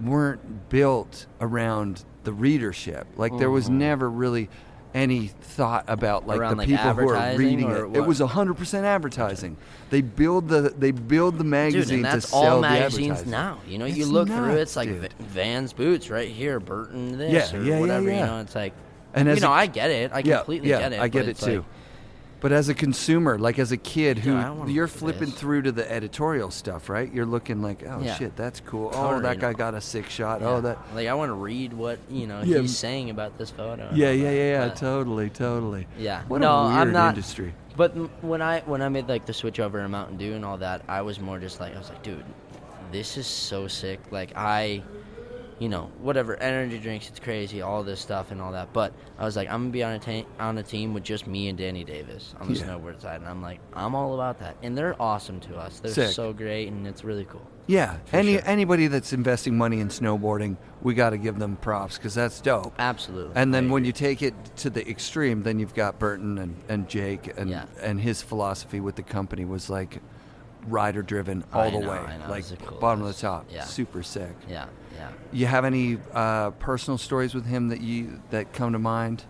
Speaker 1: weren't built around the readership. Like there was never really any thought about like
Speaker 12: around,
Speaker 1: the people who are reading it.
Speaker 12: What?
Speaker 1: It was 100% advertising. They build the magazine.
Speaker 12: Dude, and that's
Speaker 1: to sell
Speaker 12: all
Speaker 1: the
Speaker 12: magazines
Speaker 1: advertising.
Speaker 12: now.
Speaker 1: It's
Speaker 12: you look
Speaker 1: nuts,
Speaker 12: through, it's like
Speaker 1: dude.
Speaker 12: Vans boots right here, Burton this or whatever. It's like,
Speaker 1: and
Speaker 12: I get it. I completely get it.
Speaker 1: I get it too. But as a consumer, like as a kid you're flipping
Speaker 12: this.
Speaker 1: through to the editorial stuff, right? You're looking like, shit, that's cool.
Speaker 12: Totally.
Speaker 1: Oh, that guy got a sick shot.
Speaker 12: Yeah.
Speaker 1: Oh, that.
Speaker 12: Like I want to read what he's saying about this photo.
Speaker 1: Yeah. Totally.
Speaker 12: Yeah.
Speaker 1: What a weird
Speaker 12: I'm not,
Speaker 1: industry.
Speaker 12: But when I made like the switch over to Mountain Dew and all that, I was more just like, I was like, dude, this is so sick. Like whatever, energy drinks, it's crazy, all this stuff and all that. But I was like, I'm going to be on a team with just me and Danny Davis on the snowboard side. And I'm like, I'm all about that. And they're awesome to us. They're
Speaker 1: sick.
Speaker 12: So great, and it's really cool.
Speaker 1: Yeah. Anybody that's investing money in snowboarding, we got to give them props because that's dope.
Speaker 12: Absolutely.
Speaker 1: And then when you take it to the extreme, then you've got Burton and Jake and his philosophy with the company was like rider driven all the way, like
Speaker 12: cool.
Speaker 1: bottom of the top.
Speaker 12: Yeah.
Speaker 1: Super sick.
Speaker 12: Yeah.
Speaker 1: You have any personal stories with him that come to mind?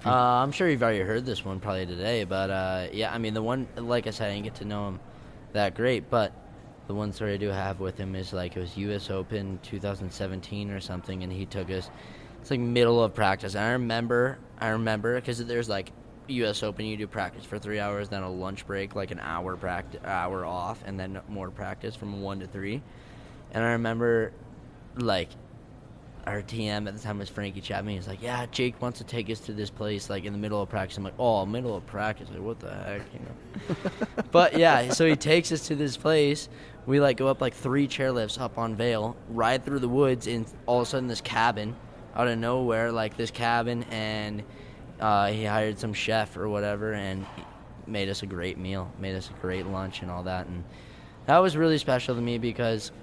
Speaker 12: I'm sure you've already heard this one probably today, but the one, like I said, I didn't get to know him that great, but the one story I do have with him is like it was U.S. Open 2017 or something, and he took us. It's like middle of practice, and I remember because there's like U.S. Open, you do practice for 3 hours, then a lunch break, like an hour off, and then more practice from 1 to 3. And I remember, like, our TM at the time was Frankie Chapman. He's like, yeah, Jake wants to take us to this place, like, in the middle of practice. I'm like, oh, middle of practice? Like, what the heck, But, yeah, so he takes us to this place. We, like, go up, like, 3 chairlifts up on Vail, ride through the woods, and all of a sudden this cabin, out of nowhere, like, this cabin, and he hired some chef or whatever and made us a great meal, made us a great lunch and all that. And that was really special to me because,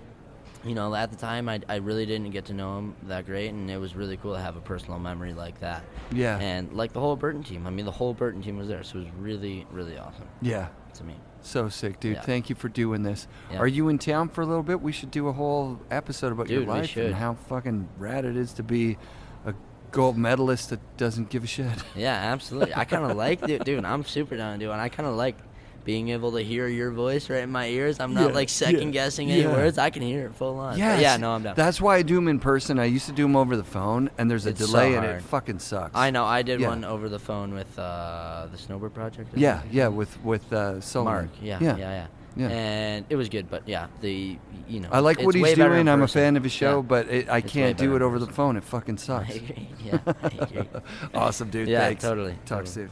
Speaker 12: at the time I really didn't get to know him that great, and it was really cool to have a personal memory like that.
Speaker 1: Yeah.
Speaker 12: And like the whole Burton team. The whole Burton team was there, so it was really, really awesome.
Speaker 1: Yeah.
Speaker 12: To me.
Speaker 1: So sick, dude.
Speaker 12: Yeah.
Speaker 1: Thank you for doing this.
Speaker 12: Yeah.
Speaker 1: Are you in town for a little bit? We should do a whole episode about your
Speaker 12: Dude, we
Speaker 1: life
Speaker 12: should.
Speaker 1: and how fucking rad it is to be a gold medalist that doesn't give a shit.
Speaker 12: Yeah, absolutely. I kind of like it, dude. I'm super down to do it. And I kind of like being able to hear your voice right in my ears. I'm not like second guessing any words. I can hear it full on.
Speaker 1: Yes.
Speaker 12: Yeah, no, I'm down.
Speaker 1: That's why I do them in person. I used to do them over the phone, and there's a delay, and it fucking sucks.
Speaker 12: I know. I did one over the phone with the Snowboard project.
Speaker 1: With Sollors.
Speaker 12: Mark. Yeah. And it was good, but
Speaker 1: I like what he's doing. I'm a fan of his show, but I can't do it over the
Speaker 12: person.
Speaker 1: phone. It fucking sucks.
Speaker 12: I agree. Yeah, I agree.
Speaker 1: Awesome, dude.
Speaker 12: Yeah,
Speaker 1: Thanks.
Speaker 12: totally.
Speaker 1: Talk soon.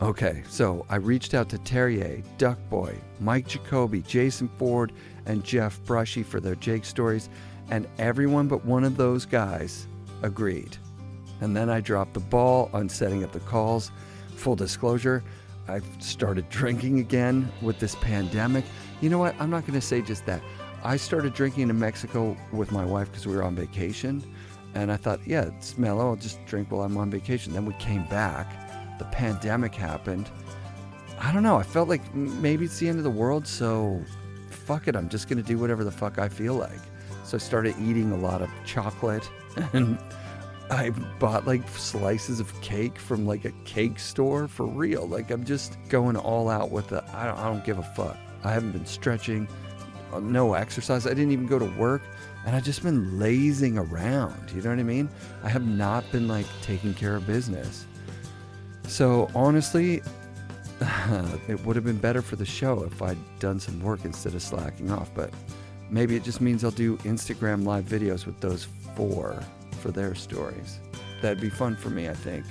Speaker 1: Okay, so I reached out to Terrier, Duckboy, Mike Jacoby, Jason Ford, and Jeff Brushy for their Jake stories, and everyone but one of those guys agreed. And then I dropped the ball on setting up the calls. Full disclosure, I've started drinking again with this pandemic. You know what? I'm not going to say just that. I started drinking in Mexico with my wife because we were on vacation, and I thought, yeah, it's mellow. I'll just drink while I'm on vacation. Then we came back. The pandemic happened. I don't know. I felt like maybe it's the end of the world, so fuck it. I'm just going to do whatever the fuck I feel like. So I started eating a lot of chocolate, and I bought like slices of cake from like a cake store for real. Like I'm just going all out with the, I don't give a fuck. I haven't been stretching, no exercise. I didn't even go to work, and I've just been lazing around. You know what I mean? I have not been like taking care of business. So honestly, it would have been better for the show if I'd done some work instead of slacking off, but maybe it just means I'll do Instagram live videos with those 4 for their stories. That'd be fun for me, I think.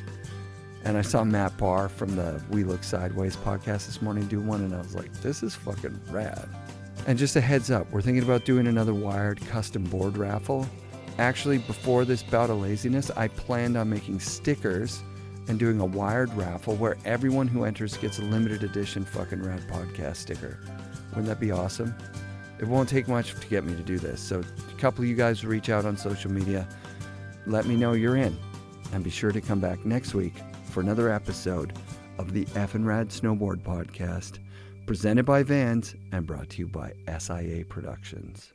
Speaker 1: And I saw Matt Barr from the We Look Sideways podcast this morning do one, and I was like, this is fucking rad. And just a heads up, we're thinking about doing another Wired custom board raffle. Actually, before this bout of laziness, I planned on making stickers and doing a Wired raffle where everyone who enters gets a limited edition fucking Rad podcast sticker. Wouldn't that be awesome? It won't take much to get me to do this. So a couple of you guys reach out on social media. Let me know you're in. And be sure to come back next week for another episode of the FNRad Snowboard Podcast, presented by Vans and brought to you by SIA Productions.